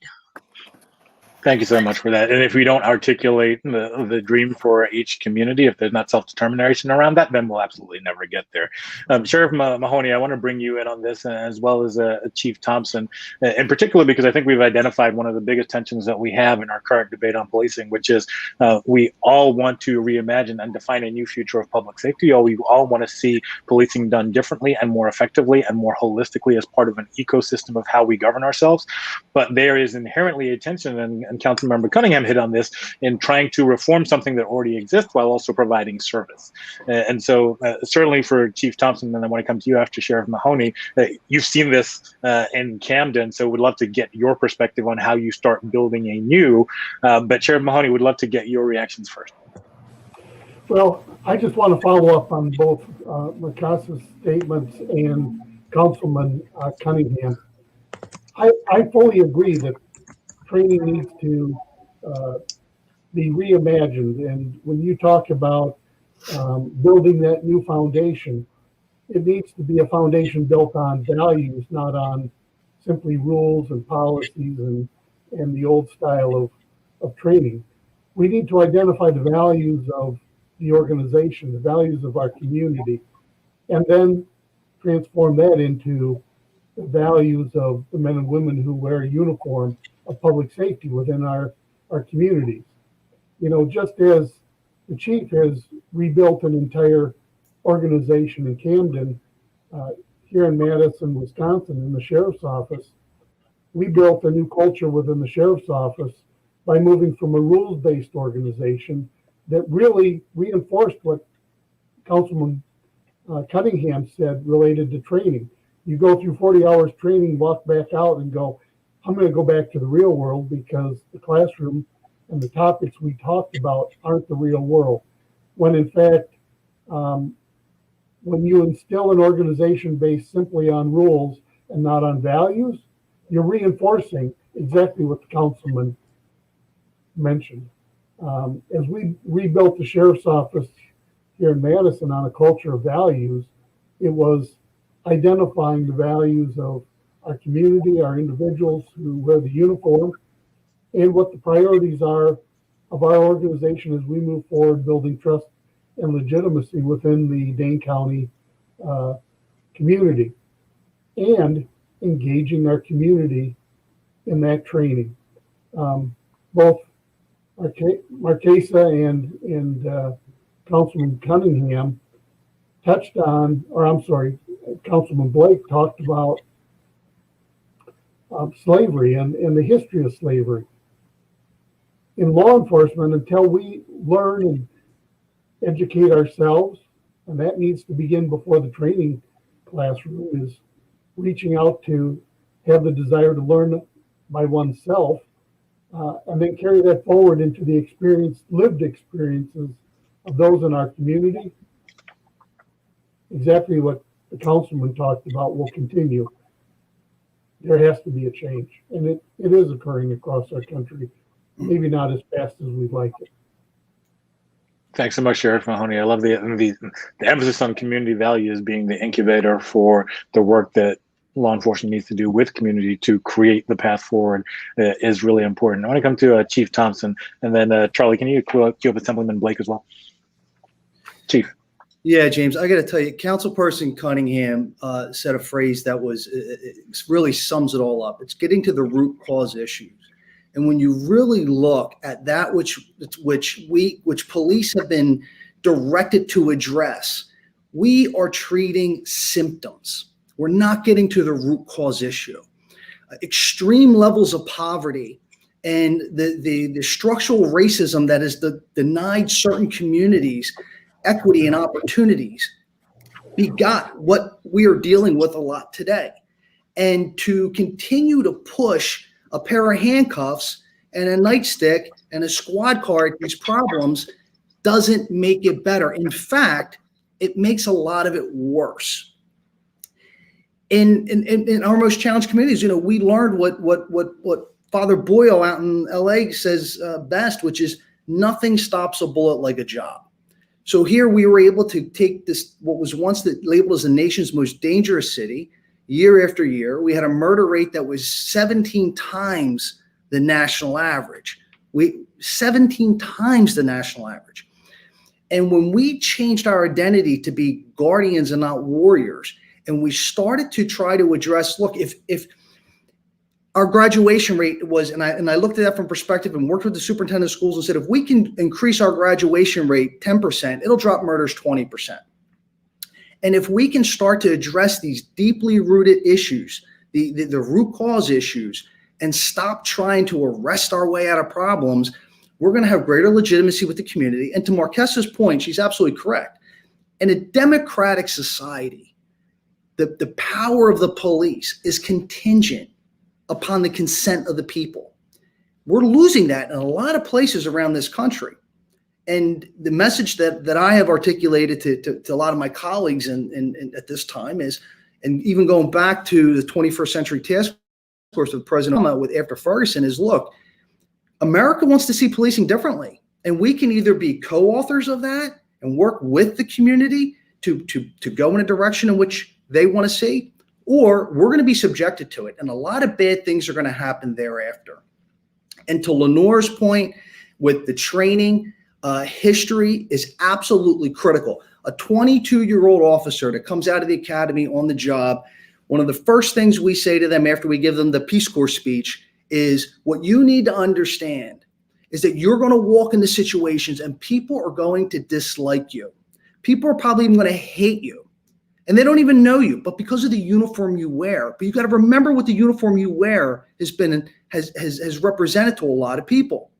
Thank you so much for that. And if we don't articulate the dream for each community, if there's not self-determination around that, then we'll absolutely never get there. Sheriff Mahoney, I want to bring you in on this, as well as Chief Thompson, in particular, because I think we've identified one of the biggest tensions that we have in our current debate on policing, which is we all want to reimagine and define a new future of public safety. We all want to see policing done differently and more effectively and more holistically as part of an ecosystem of how we govern ourselves. But there is inherently a tension, and Councilmember Cunningham hit on this, in trying to reform something that already exists while also providing service. And so certainly for Chief Thompson, and I want to come to you after Sheriff Mahoney, you've seen this in Camden, so would love to get your perspective on how you start building a new, but Sheriff Mahoney, would love to get your reactions first. Well, I just want to follow up on both Marquesa's statements and Councilman Cunningham. I fully agree that training needs to be reimagined. And when you talk about building that new foundation, it needs to be a foundation built on values, not on simply rules and policies and the old style of training. We need to identify the values of the organization, the values of our community, and then transform that into the values of the men and women who wear a uniform of public safety within our communities. Just as the chief has rebuilt an entire organization in Camden, here in Madison, Wisconsin, in the sheriff's office, we built a new culture within the sheriff's office by moving from a rules-based organization that really reinforced what Councilman Cunningham said related to training. You go through 40 hours training, walk back out and go, I'm going to go back to the real world, because the classroom and the topics we talked about aren't the real world. When in fact, when you instill an organization based simply on rules and not on values, you're reinforcing exactly what the councilman mentioned. As we rebuilt the sheriff's office here in Madison on a culture of values, it was identifying the values of our community, our individuals who wear the uniform, and what the priorities are of our organization as we move forward, building trust and legitimacy within the Dane County community, and engaging our community in that training. Both Marquesa and Councilman Cunningham touched on, or I'm sorry, Councilman Blake talked about slavery and the history of slavery. In law enforcement, until we learn educate ourselves, and that needs to begin before the training classroom, is reaching out to have the desire to learn by oneself, and then carry that forward into the lived experiences of those in our community. Exactly what the councilman talked about will continue. There has to be a change, and it is occurring across our country, maybe not as fast as we'd like it. Thanks so much, Sheriff Mahoney. I love the emphasis on community values being the incubator for the work that law enforcement needs to do with community to create the path forward is really important. I want to come to Chief Thompson, and then Charlie, can you queue up Assemblyman Blake as well? Chief. Yeah, James, I got to tell you, Councilperson Cunningham said a phrase that was really sums it all up. It's getting to the root cause issues. And when you really look at that which police have been directed to address, we are treating symptoms. We're not getting to the root cause issue. Extreme levels of poverty and the structural racism that has denied certain communities equity and opportunities begot what we are dealing with a lot today. And to continue to push a pair of handcuffs and a nightstick and a squad car at these problems doesn't make it better. In fact, it makes a lot of it worse. In our most challenged communities, we learned what Father Boyle out in LA says best, which is nothing stops a bullet like a job. So here we were able to take this, what was once labeled as the nation's most dangerous city, year after year. We had a murder rate that was 17 times the national average. 17 times the national average. And when we changed our identity to be guardians and not warriors, and we started to try to address, look, if our graduation rate was, and I looked at that from perspective and worked with the superintendent of schools and said, if we can increase our graduation rate 10%, it'll drop murders 20%. And if we can start to address these deeply rooted issues, the root cause issues, and stop trying to arrest our way out of problems, we're going to have greater legitimacy with the community. And to Marquessa's point, she's absolutely correct. In a democratic society, the power of the police is contingent upon the consent of the people. We're losing that in a lot of places around this country. And the message that I have articulated to a lot of my colleagues and at this time is, and even going back to the 21st Century Task Force of President Obama with after Ferguson, is look, America wants to see policing differently. And we can either be co-authors of that and work with the community to go in a direction in which they want to see, or we're going to be subjected to it. And a lot of bad things are going to happen thereafter. And to Lenore's point with the training, history is absolutely critical. A 22-year-old officer that comes out of the academy on the job, one of the first things we say to them after we give them the Peace Corps speech is, what you need to understand is that you're going to walk into situations and people are going to dislike you. People are probably even going to hate you. And they don't even know you, but because of the uniform you wear. But you got to remember what the uniform you wear has represented to a lot of people.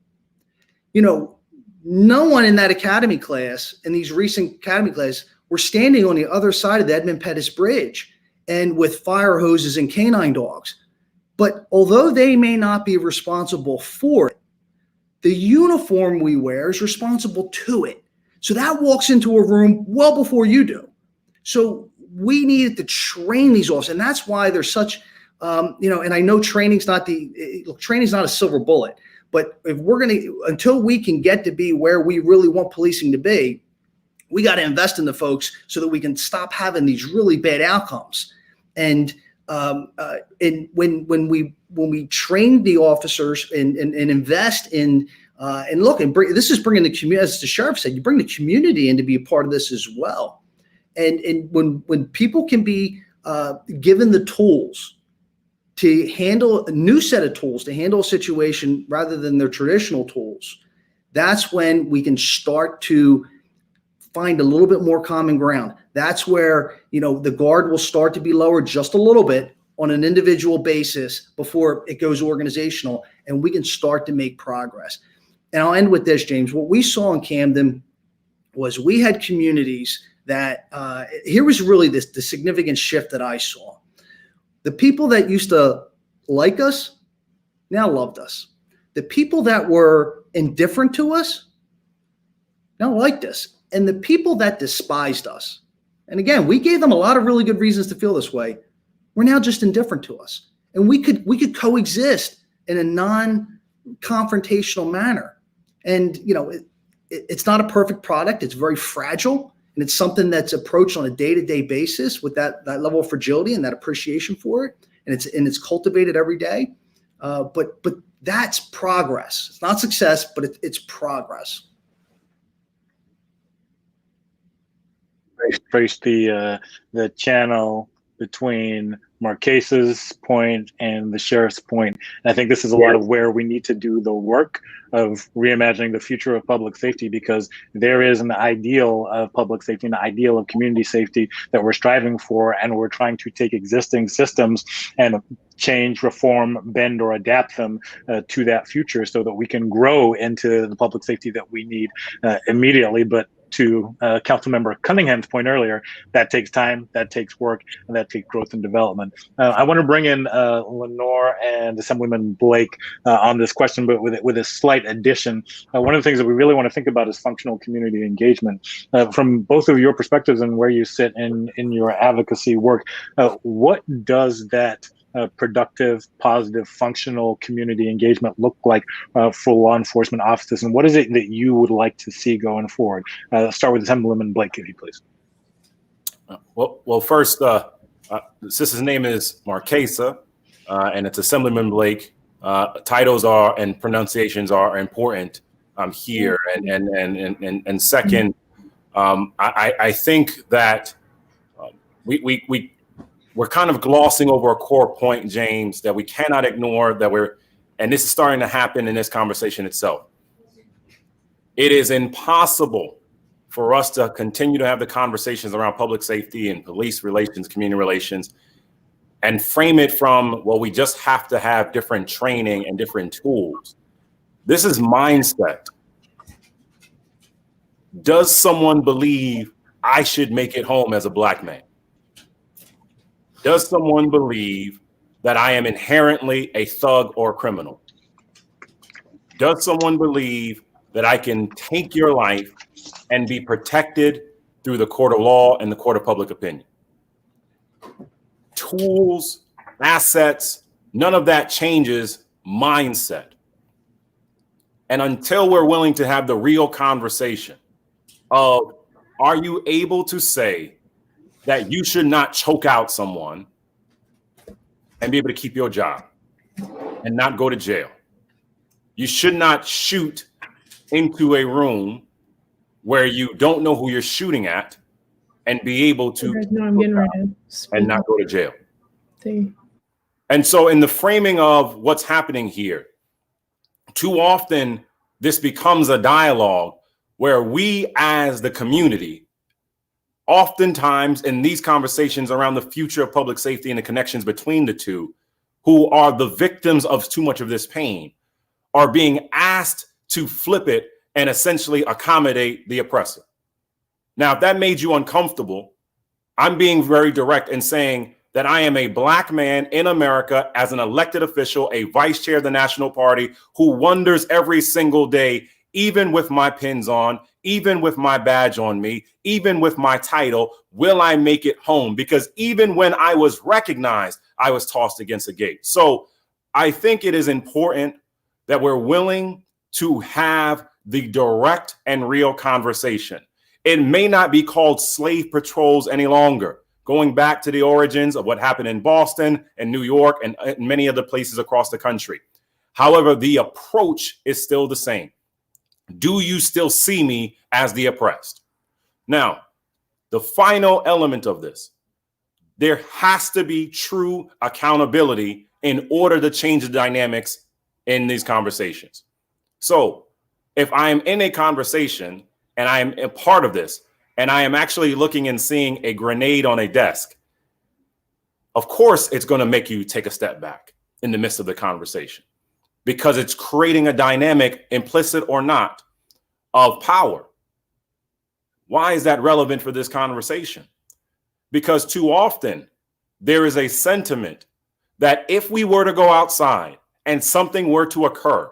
No one in that academy class, in these recent academy classes, were standing on the other side of the Edmund Pettus Bridge and with fire hoses and canine dogs. But although they may not be responsible for it, the uniform we wear is responsible to it. So that walks into a room well before you do. So we needed to train these officers, and that's why there's such, and I know training's not a silver bullet, but if we're going to, until we can get to be where we really want policing to be, we got to invest in the folks so that we can stop having these really bad outcomes. And when we train the officers and invest in and look and bring, this is bringing the community, as the sheriff said, you bring the community in to be a part of this as well. And when people can be given the tools to handle a new set of tools to handle a situation rather than their traditional tools, that's when we can start to find a little bit more common ground. That's where, the guard will start to be lowered just a little bit on an individual basis before it goes organizational, and we can start to make progress. And I'll end with this, James. What we saw in Camden was we had communities that here was really the significant shift that I saw. The people that used to like us now loved us. The people that were indifferent to us now liked us. And the people that despised us, and again, we gave them a lot of really good reasons to feel this way, were now just indifferent to us. And we could coexist in a non-confrontational manner. And, you know, it's not a perfect product. It's very fragile. And it's something that's approached on a day-to-day basis with that level of fragility and that appreciation for it. And it's cultivated every day. But that's progress. It's not success, but it's progress. Trace the channel between Marquesa's point and the sheriff's point. And I think this is a lot of where we need to do the work of reimagining the future of public safety, because there is an ideal of public safety, an ideal of community safety that we're striving for, and we're trying to take existing systems and change, reform, bend, or adapt them to that future so that we can grow into the public safety that we need immediately. But to Councilmember Cunningham's point earlier, that takes time, that takes work, and that takes growth and development. I want to bring in Lenore and Assemblyman Blake on this question, but with a slight addition. One of the things that we really want to think about is functional community engagement. From both of your perspectives and where you sit in your advocacy work, what does that productive, positive, functional community engagement look like for law enforcement officers, and what is it that you would like to see going forward? Start with Assemblyman Blake, if you please. Well, first, sister's name is Marquesa, and it's Assemblyman Blake. Titles are and pronunciations are important here, and second, I think that we're kind of glossing over a core point, James, that we cannot ignore, and this is starting to happen in this conversation itself. It is impossible for us to continue to have the conversations around public safety and police relations, community relations, and frame it from, well, we just have to have different training and different tools. This is mindset. Does someone believe I should make it home as a Black man? Does someone believe that I am inherently a thug or a criminal? Does someone believe that I can take your life and be protected through the court of law and the court of public opinion? Tools, assets, none of that changes mindset. And until we're willing to have the real conversation of, are you able to say that you should not choke out someone and be able to keep your job and not go to jail? You should not shoot into a room where you don't know who you're shooting at and be able to and not go to jail. And so in the framing of what's happening here, too often this becomes a dialogue where we as the community, oftentimes in these conversations around the future of public safety and the connections between the two, who are the victims of too much of this pain, are being asked to flip it and essentially accommodate the oppressor. Now, if that made you uncomfortable, I'm being very direct in saying that I am a Black man in America as an elected official, a vice chair of the National Party, who wonders every single day, even with my pins on, even with my badge on me, even with my title, will I make it home? Because even when I was recognized, I was tossed against a gate. So I think it is important that we're willing to have the direct and real conversation. It may not be called slave patrols any longer, going back to the origins of what happened in Boston and New York and many other places across the country. However, the approach is still the same. Do you still see me as the oppressed? Now, the final element of this, there has to be true accountability in order to change the dynamics in these conversations. So if I am in a conversation and I am a part of this, and I am actually looking and seeing a grenade on a desk, of course, it's going to make you take a step back in the midst of the conversation, because it's creating a dynamic, implicit or not, of power. Why is that relevant for this conversation? Because too often there is a sentiment that if we were to go outside and something were to occur,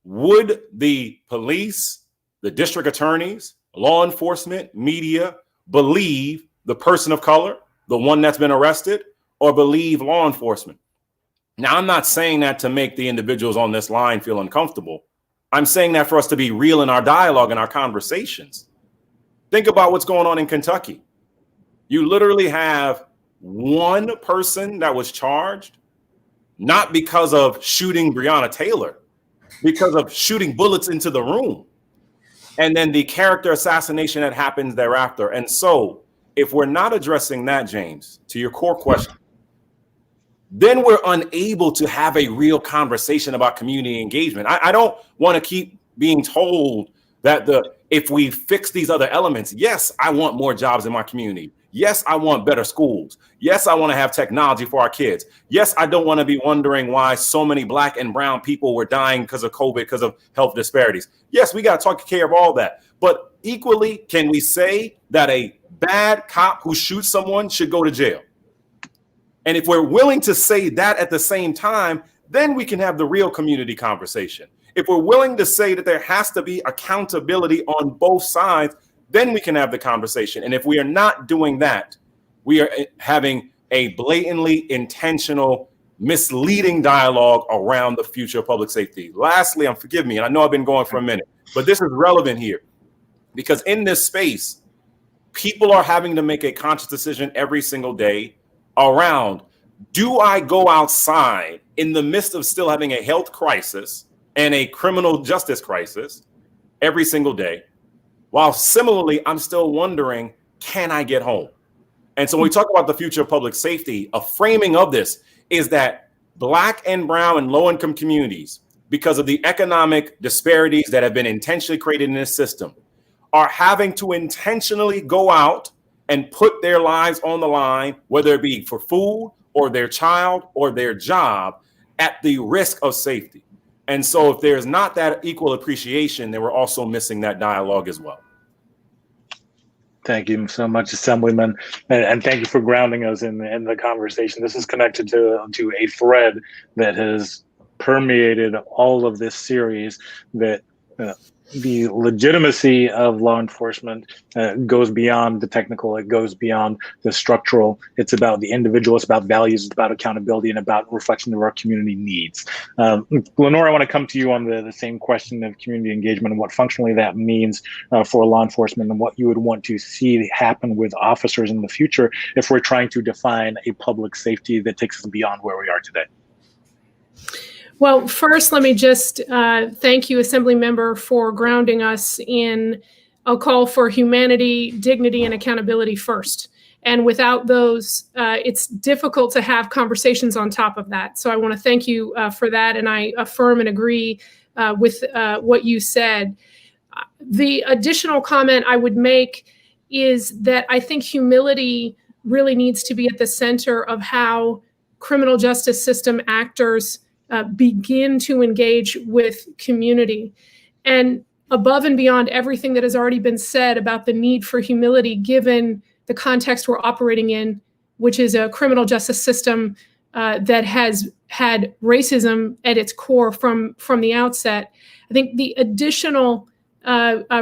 would the police, the district attorneys, law enforcement, media believe the person of color, the one that's been arrested, or believe law enforcement? Now, I'm not saying that to make the individuals on this line feel uncomfortable. I'm saying that for us to be real in our dialogue and our conversations. Think about what's going on in Kentucky. You literally have one person that was charged, not because of shooting Breonna Taylor, because of shooting bullets into the room. And then the character assassination that happens thereafter. And so if we're not addressing that, James, to your core question, then we're unable to have a real conversation about community engagement. I don't want to keep being told that if we fix these other elements, yes, I want more jobs in my community. Yes, I want better schools. Yes, I want to have technology for our kids. Yes, I don't want to be wondering why so many Black and brown people were dying because of COVID, because of health disparities. Yes, we got to take care of all that. But equally, can we say that a bad cop who shoots someone should go to jail? And if we're willing to say that at the same time, then we can have the real community conversation. If we're willing to say that there has to be accountability on both sides, then we can have the conversation. And if we are not doing that, we are having a blatantly intentional, misleading dialogue around the future of public safety. Lastly, forgive me, and I know I've been going for a minute, but this is relevant here because in this space, people are having to make a conscious decision every single day around, do I go outside in the midst of still having a health crisis and a criminal justice crisis every single day? While similarly, I'm still wondering, can I get home? And so when we talk about the future of public safety, a framing of this is that Black and brown and low income communities, because of the economic disparities that have been intentionally created in this system, are having to intentionally go out and put their lives on the line, whether it be for food or their child or their job, at the risk of safety. And so if there's not that equal appreciation, then we're also missing that dialogue as well. Thank you so much, Assemblyman, and thank you for grounding us in the conversation. This is connected to a thread that has permeated all of this series, that the legitimacy of law enforcement goes beyond the technical, it goes beyond the structural. It's about the individual, it's about values, it's about accountability, and about reflection of our community needs. Lenore, I want to come to you on the same question of community engagement and what functionally that means for law enforcement, and what you would want to see happen with officers in the future if we're trying to define a public safety that takes us beyond where we are today. Well, first, let me just thank you, Assembly Member, for grounding us in a call for humanity, dignity, and accountability first. And without those, it's difficult to have conversations on top of that. So I want to thank you for that. And I affirm and agree with what you said. The additional comment I would make is that I think humility really needs to be at the center of how criminal justice system actors begin to engage with community. And above and beyond everything that has already been said about the need for humility, given the context we're operating in, which is a criminal justice system that has had racism at its core from the outset, I think the additional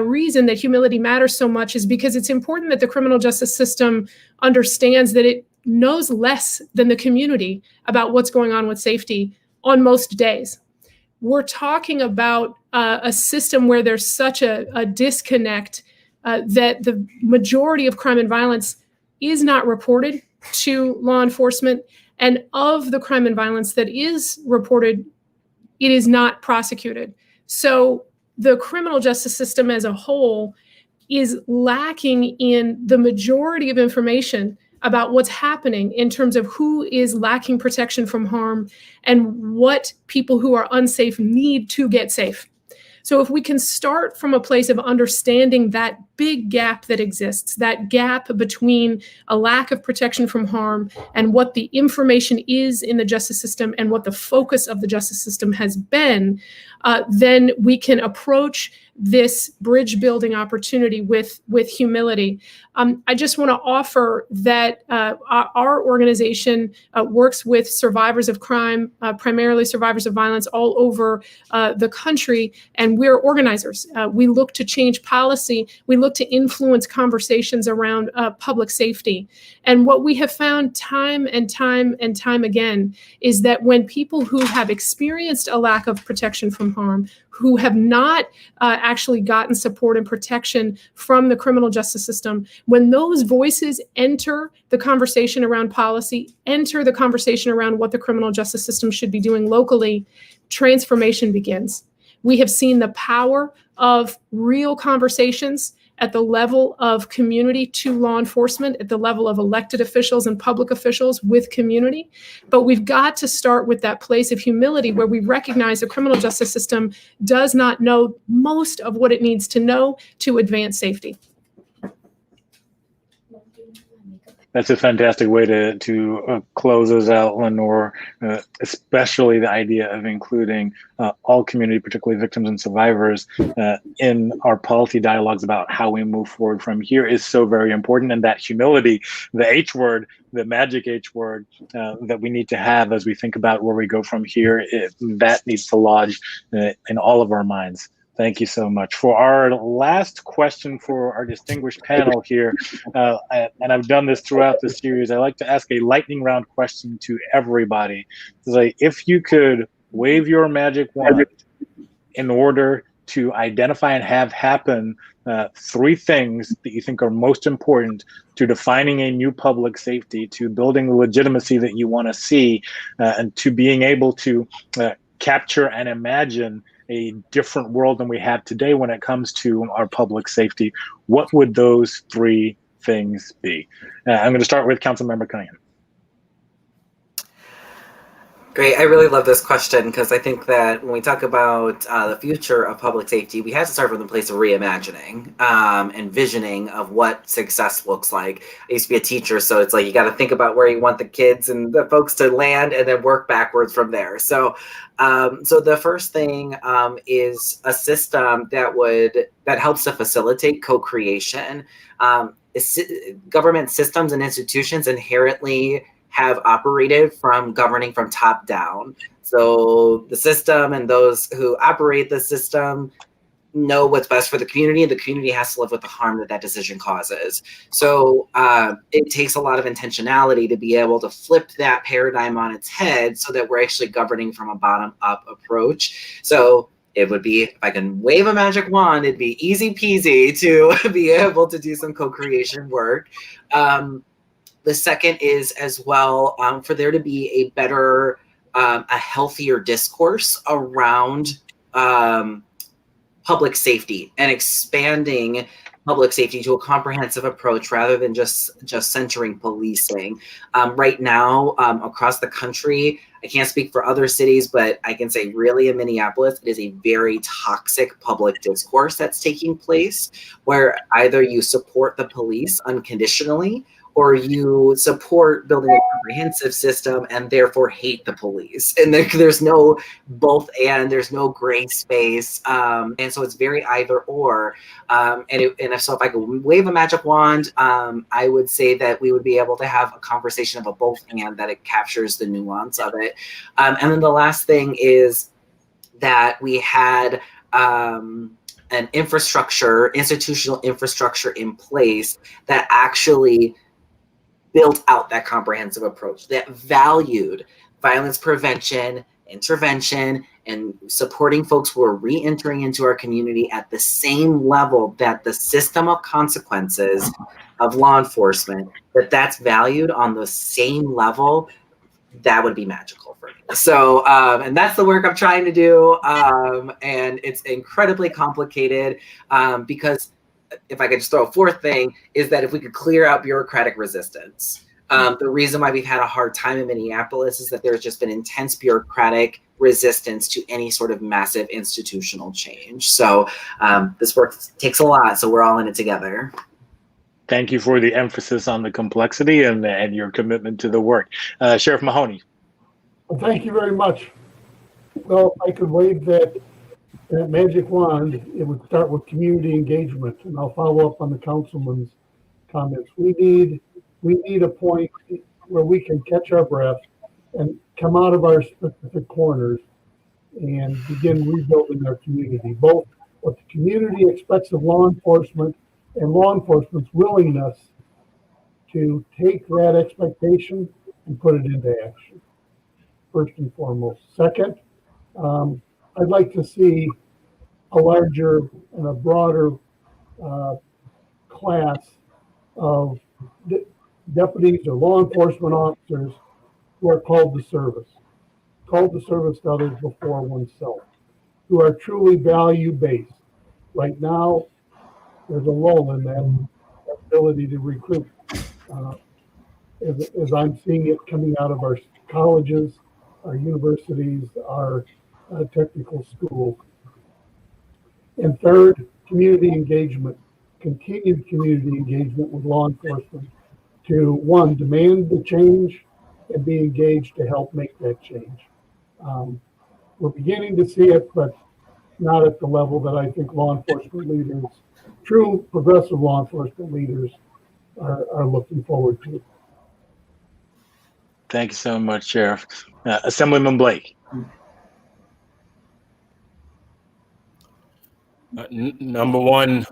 reason that humility matters so much is because it's important that the criminal justice system understands that it knows less than the community about what's going on with safety on most days. We're talking about a system where there's such a disconnect that the majority of crime and violence is not reported to law enforcement. And of the crime and violence that is reported, it is not prosecuted. So the criminal justice system as a whole is lacking in the majority of information about what's happening in terms of who is lacking protection from harm and what people who are unsafe need to get safe. So if we can start from a place of understanding that big gap that exists, that gap between a lack of protection from harm and what the information is in the justice system and what the focus of the justice system has been, then we can approach this bridge building opportunity with humility. I just want to offer that our organization works with survivors of crime, primarily survivors of violence all over the country, and we're organizers. We look to change policy. We look to influence conversations around public safety. And what we have found time and time and time again is that when people who have experienced a lack of protection from harm, who have not actually gotten support and protection from the criminal justice system, when those voices enter the conversation around policy, enter the conversation around what the criminal justice system should be doing locally, transformation begins. We have seen the power of real conversations at the level of community to law enforcement, at the level of elected officials and public officials with community. But we've got to start with that place of humility where we recognize the criminal justice system does not know most of what it needs to know to advance safety. That's a fantastic way to close us out, Lenore, especially the idea of including all community, particularly victims and survivors, in our policy dialogues about how we move forward from here is so very important. And that humility, the H word, the magic H word that we need to have as we think about where we go from here, that needs to lodge in all of our minds. Thank you so much. For our last question for our distinguished panel here, and I've done this throughout the series, I like to ask a lightning round question to everybody. It's like, if you could wave your magic wand in order to identify and have happen 3 things that you think are most important to defining a new public safety, to building the legitimacy that you want to see, and to being able to capture and imagine a different world than we have today when it comes to our public safety, what would those 3 things be? I'm going to start with Councilmember Cunningham. Great. I really love this question because I think that when we talk about the future of public safety, we have to start from the place of reimagining and visioning of what success looks like. I used to be a teacher, so it's like you got to think about where you want the kids and the folks to land and then work backwards from there. So the first thing is a system that helps to facilitate co-creation. Government systems and institutions inherently have operated from governing from top down. So the system and those who operate the system know what's best for the community, and the community has to live with the harm that decision causes. So it takes a lot of intentionality to be able to flip that paradigm on its head so that we're actually governing from a bottom-up approach. So it would be, if I can wave a magic wand, it'd be easy peasy to be able to do some co-creation work. The second is as well for there to be a better, a healthier discourse around public safety and expanding public safety to a comprehensive approach rather than just centering policing. Right now, across the country, I can't speak for other cities, but I can say really in Minneapolis, it is a very toxic public discourse that's taking place where either you support the police unconditionally or you support building a comprehensive system and therefore hate the police. And there's no both and, there's no gray space. And so it's very either or. So if I could wave a magic wand, I would say that we would be able to have a conversation of a both and, that it captures the nuance of it. And then the last thing is that we had an institutional infrastructure in place that actually built out that comprehensive approach that valued violence prevention, intervention, and supporting folks who are re-entering into our community at the same level that the system of consequences of law enforcement, that's valued on the same level. That would be magical for me. So, and that's the work I'm trying to do. And it's incredibly complicated because if I could just throw a fourth thing, is that if we could clear out bureaucratic resistance, The reason why we've had a hard time in Minneapolis is that there's just been intense bureaucratic resistance to any sort of massive institutional change. So this work takes a lot, so we're all in it together. Thank you for the emphasis on the complexity and your commitment to the work. Sheriff Mahoney. Well, thank you very much. Well, if I could wave that magic wand, it would start with community engagement, and I'll follow up on the councilman's comments. We need a point where we can catch our breath and come out of our specific corners and begin rebuilding our community, both what the community expects of law enforcement and law enforcement's willingness to take that expectation and put it into action, first and foremost. Second, I'd like to see a larger and a broader class of deputies or law enforcement officers who are called to service to others before oneself, who are truly value-based. Right now, there's a lull in that ability to recruit, as I'm seeing it coming out of our colleges, our universities, our technical schools. And third, community engagement, continued community engagement with law enforcement to, one, demand the change and be engaged to help make that change. We're beginning to see it, but not at the level that I think law enforcement leaders, true progressive law enforcement leaders, are looking forward to. Thank you so much, Sheriff. Assemblyman Blake. Number one,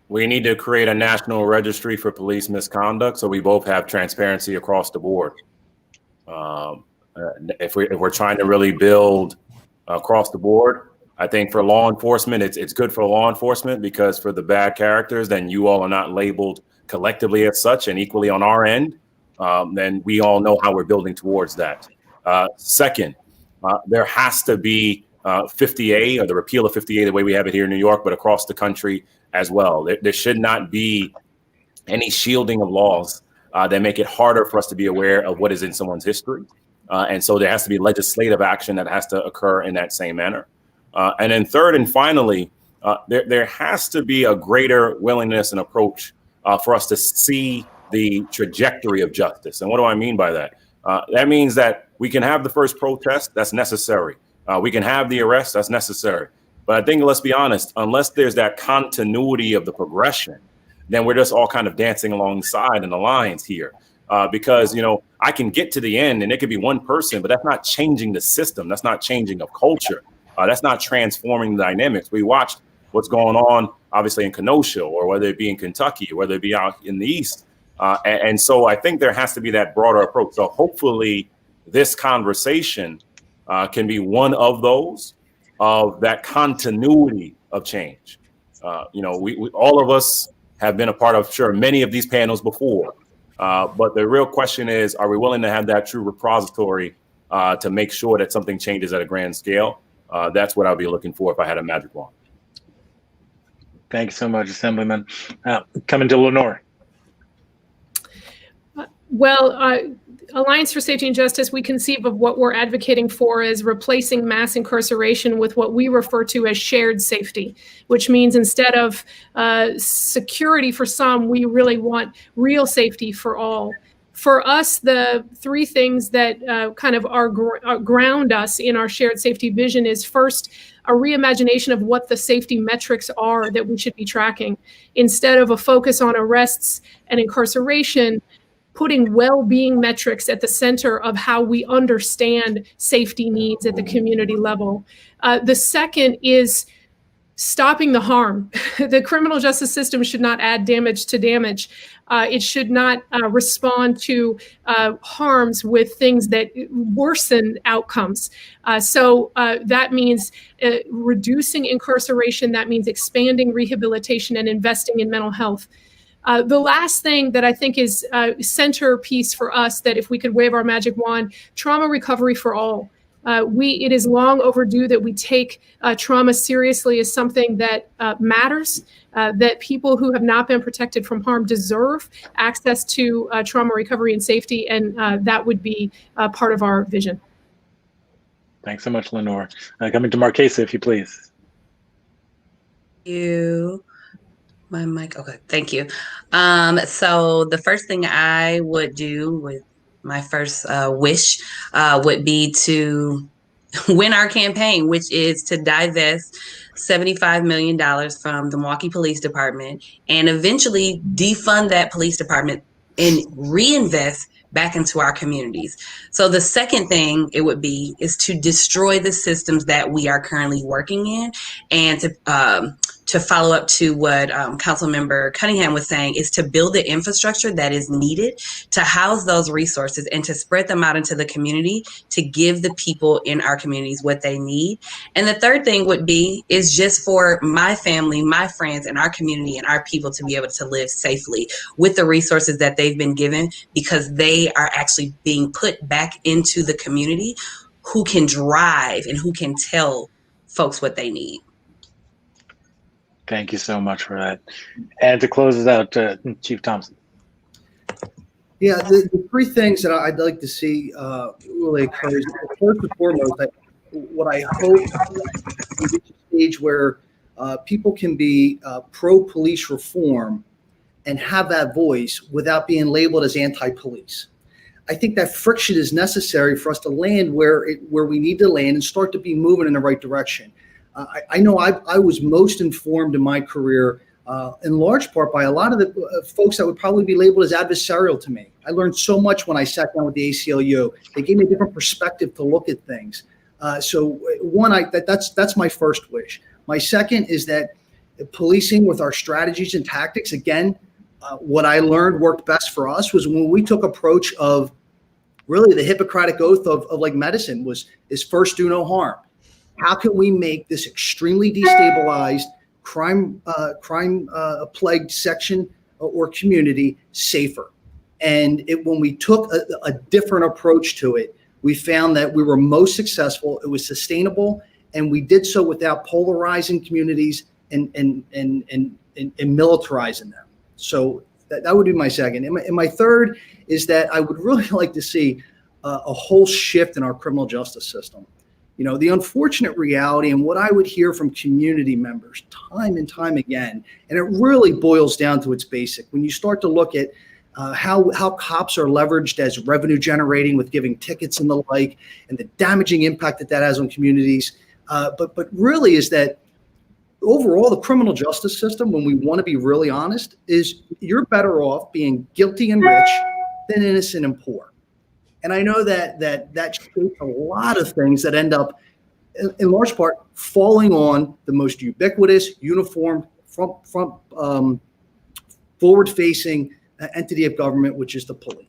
we need to create a national registry for police misconduct so we both have transparency across the board. If we're trying to really build across the board, I think for law enforcement, it's good for law enforcement because for the bad characters, then you all are not labeled collectively as such and equally on our end. Then we all know how we're building towards that. Second, there has to be 50A or the repeal of 50A the way we have it here in New York, but across the country as well. There should not be any shielding of laws that make it harder for us to be aware of what is in someone's history. And so there has to be legislative action that has to occur in that same manner. And then third and finally, there has to be a greater willingness and approach for us to see the trajectory of justice. And what do I mean by that? That means that we can have the first protest, that's necessary. We can have the arrest, that's necessary. But I think, let's be honest, unless there's that continuity of the progression, then we're just all kind of dancing alongside in the lines here. Because, I can get to the end and it could be one person, but that's not changing the system. That's not changing a culture. That's not transforming the dynamics. We watched what's going on, obviously, in Kenosha, or whether it be in Kentucky, or whether it be out in the East. And so I think there has to be that broader approach. So hopefully this conversation can be one of those, of that continuity of change. We all of us have been a part of, sure, many of these panels before. But the real question is, are we willing to have that true repository to make sure that something changes at a grand scale? That's what I'd be looking for if I had a magic wand. Thank you so much, Assemblyman. Coming to Lenore. Alliance for Safety and Justice, we conceive of what we're advocating for as replacing mass incarceration with what we refer to as shared safety, which means instead of security for some, we really want real safety for all. For us, the three things that kind of ground us in our shared safety vision is first, a reimagination of what the safety metrics are that we should be tracking. Instead of a focus on arrests and incarceration, putting well-being metrics at the center of how we understand safety needs at the community level. The second is stopping the harm. The criminal justice system should not add damage to damage. It should not respond to harms with things that worsen outcomes. So that means reducing incarceration. That means expanding rehabilitation and investing in mental health. The last thing that I think is a centerpiece for us, that if we could wave our magic wand, trauma recovery for all. It is long overdue that we take trauma seriously as something that matters, that people who have not been protected from harm deserve access to trauma recovery and safety, and that would be part of our vision. Thanks so much, Lenore. Coming to Marquesa, if you please. You. My mic. Okay, thank you. So the first thing I would do with my first wish would be to win our campaign, which is to divest $75 million from the Milwaukee Police Department and eventually defund that police department and reinvest back into our communities. So the second thing it would be is to destroy the systems that we are currently working in, and to follow up to what Councilmember Cunningham was saying, is to build the infrastructure that is needed to house those resources and to spread them out into the community to give the people in our communities what they need. And the third thing would be is just for my family, my friends, and our community and our people to be able to live safely with the resources that they've been given, because they are actually being put back into the community who can drive and who can tell folks what they need. Thank you so much for that. And to close us out, Chief Thompson. Yeah, the three things that I'd like to see really occur is, first and foremost, what I hope we reach a stage where people can be pro-police reform and have that voice without being labeled as anti-police. I think that friction is necessary for us to land where we need to land and start to be moving in the right direction. I know I was most informed in my career in large part by a lot of the folks that would probably be labeled as adversarial to me. I learned so much when I sat down with the ACLU. They gave me a different perspective to look at things. So one, that's my first wish. My second is that policing with our strategies and tactics, again, what I learned worked best for us was when we took approach of really the Hippocratic oath of like medicine is first do no harm. How can we make this extremely destabilized, crime plagued section or community safer? And when we took a different approach to it, we found that we were most successful. It was sustainable, and we did so without polarizing communities and militarizing them. So that would be my second. And my third is that I would really like to see a whole shift in our criminal justice system. You know, the unfortunate reality and what I would hear from community members time and time again, and it really boils down to its basic. When you start to look at how cops are leveraged as revenue generating with giving tickets and the like, and the damaging impact that has on communities, but really is that overall the criminal justice system, when we want to be really honest, is you're better off being guilty and rich than innocent and poor. And I know that shapes a lot of things that end up, in large part, falling on the most ubiquitous, uniform, forward-facing entity of government, which is the police.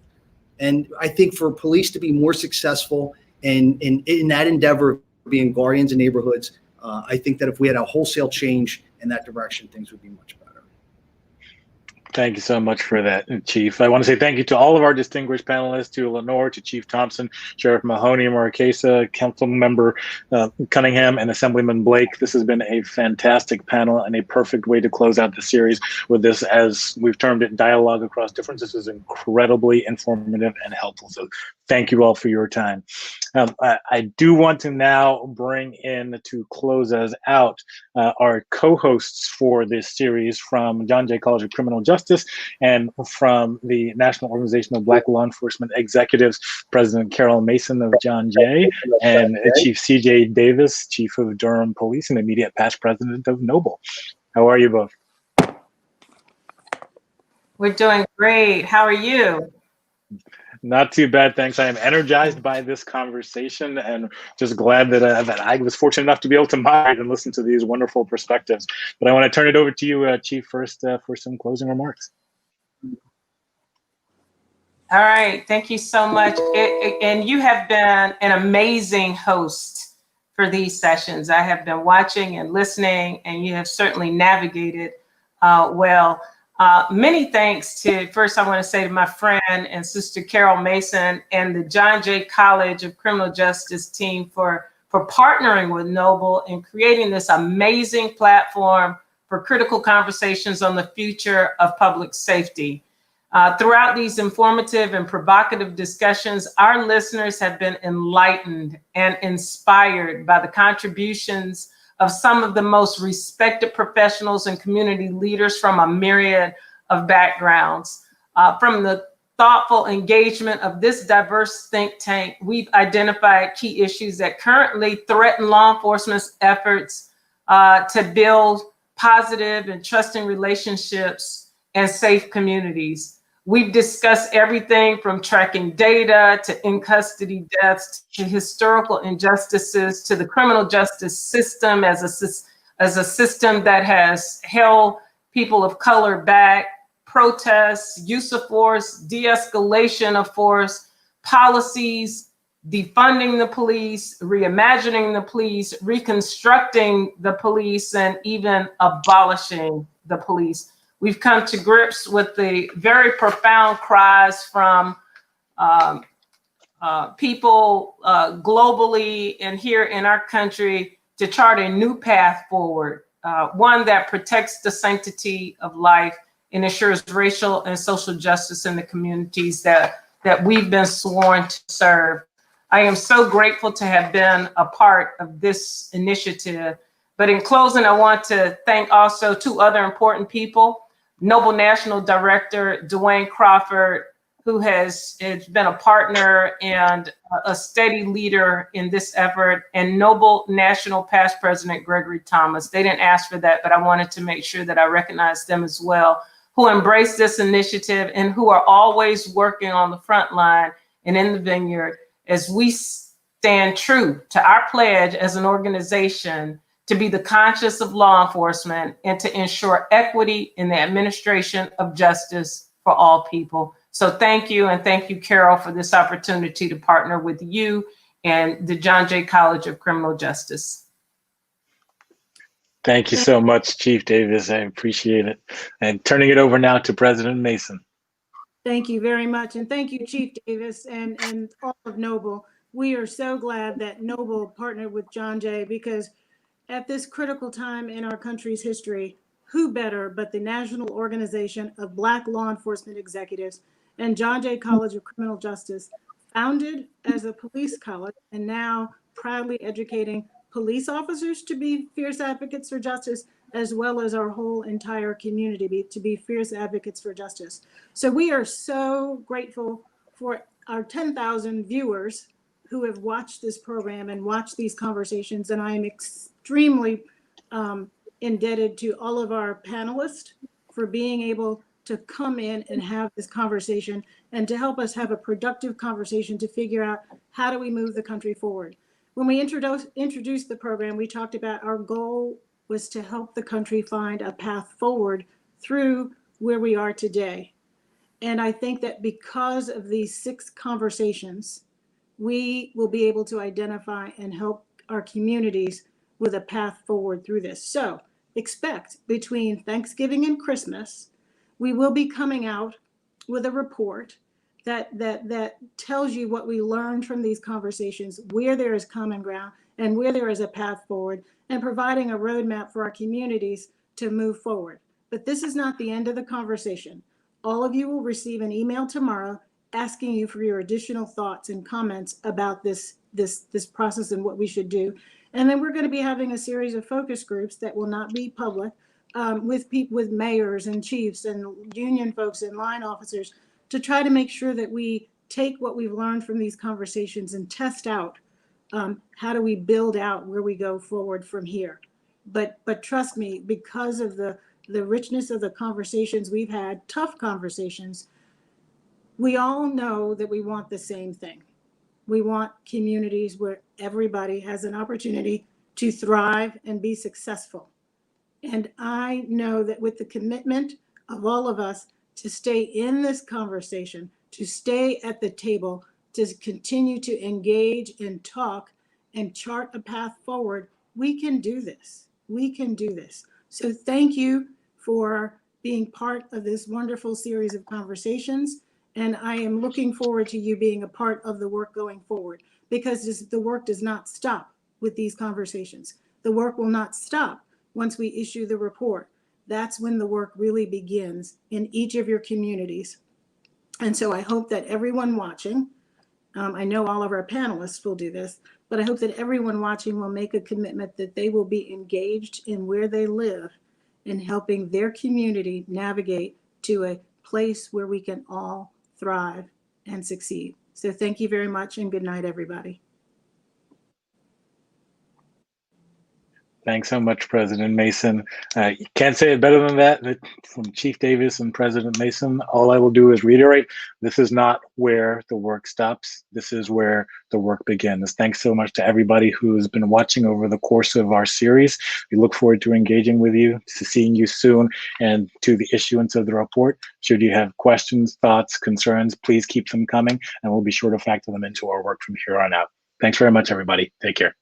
And I think for police to be more successful in that endeavor of being guardians in neighborhoods, I think that if we had a wholesale change in that direction, things would be much better. Thank you so much for that, Chief. I want to say thank you to all of our distinguished panelists, to Lenore, to Chief Thompson, Sheriff Mahoney, Marquesa, Councilmember Cunningham, and Assemblyman Blake. This has been a fantastic panel and a perfect way to close out the series with this, as we've termed it, dialogue across difference. This is incredibly informative and helpful. So thank you all for your time. I do want to now bring in, to close us out, our co-hosts for this series from John Jay College of Criminal Justice and from the National Organization of Black Law Enforcement Executives, President Carol Mason of John Jay, and Chief C.J. Davis, Chief of Durham Police and immediate past president of Noble. How are you both? We're doing great. How are you? Not too bad, thanks. I am energized by this conversation and just glad that I was fortunate enough to be able to moderate and listen to these wonderful perspectives. But I want to turn it over to you, Chief, first for some closing remarks. All right. Thank you so much. And you have been an amazing host for these sessions. I have been watching and listening, and you have certainly navigated well. Many thanks to, first I want to say to my friend and sister Carol Mason and the John Jay College of Criminal Justice team for partnering with Noble and creating this amazing platform for critical conversations on the future of public safety. Throughout these informative and provocative discussions, our listeners have been enlightened and inspired by the contributions of some of the most respected professionals and community leaders from a myriad of backgrounds. From the thoughtful engagement of this diverse think tank, we've identified key issues that currently threaten law enforcement's efforts to build positive and trusting relationships and safe communities. We've discussed everything from tracking data to in-custody deaths to historical injustices to the criminal justice system as a system that has held people of color back, protests, use of force, de-escalation of force, policies, defunding the police, reimagining the police, reconstructing the police, and even abolishing the police. We've come to grips with the very profound cries from people globally and here in our country to chart a new path forward, one that protects the sanctity of life and ensures racial and social justice in the communities that we've been sworn to serve. I am so grateful to have been a part of this initiative. But in closing, I want to thank also two other important people. Noble National Director Dwayne Crawford, who has been a partner and a steady leader in this effort, and Noble National Past President Gregory Thomas. They didn't ask for that, but I wanted to make sure that I recognize them as well, who embrace this initiative and who are always working on the front line and in the vineyard as we stand true to our pledge as an organization to be the conscience of law enforcement and to ensure equity in the administration of justice for all people. So thank you, and thank you, Carol, for this opportunity to partner with you and the John Jay College of Criminal Justice. Thank you so much, Chief Davis. I appreciate it. And turning it over now to President Mason. Thank you very much. And thank you, Chief Davis and all of Noble. We are so glad that Noble partnered with John Jay, because at this critical time in our country's history, who better but the National Organization of Black Law Enforcement Executives and John Jay College of Criminal Justice, founded as a police college and now proudly educating police officers to be fierce advocates for justice, as well as our whole entire community to be fierce advocates for justice. So we are so grateful for our 10,000 viewers who have watched this program and watched these conversations. And I am extremely indebted to all of our panelists for being able to come in and have this conversation and to help us have a productive conversation to figure out how do we move the country forward. When we introduced the program, we talked about our goal was to help the country find a path forward through where we are today. And I think that because of these 6 conversations, we will be able to identify and help our communities with a path forward through this. So expect between Thanksgiving and Christmas, we will be coming out with a report that tells you what we learned from these conversations, where there is common ground and where there is a path forward, and providing a roadmap for our communities to move forward. But this is not the end of the conversation. All of you will receive an email tomorrow asking you for your additional thoughts and comments about this process and what we should do. And then we're going to be having a series of focus groups that will not be public with mayors and chiefs and union folks and line officers to try to make sure that we take what we've learned from these conversations and test out how do we build out where we go forward from here. But trust me, because of the richness of the conversations we've had, tough conversations, we all know that we want the same thing. We want communities where everybody has an opportunity to thrive and be successful. And I know that with the commitment of all of us to stay in this conversation, to stay at the table, to continue to engage and talk and chart a path forward, we can do this. We can do this. So thank you for being part of this wonderful series of conversations. And I am looking forward to you being a part of the work going forward, because the work does not stop with these conversations. The work will not stop once we issue the report. That's when the work really begins in each of your communities. And so I hope that everyone watching, I know all of our panelists will do this, but I hope that everyone watching will make a commitment that they will be engaged in where they live in helping their community navigate to a place where we can all thrive and succeed. So thank you very much, and good night, everybody. Thanks so much, President Mason. You can't say it better than that. From Chief Davis and President Mason, all I will do is reiterate, this is not where the work stops. This is where the work begins. Thanks so much to everybody who has been watching over the course of our series. We look forward to engaging with you, to seeing you soon, and to the issuance of the report. Should you have questions, thoughts, concerns, please keep them coming, and we'll be sure to factor them into our work from here on out. Thanks very much, everybody. Take care.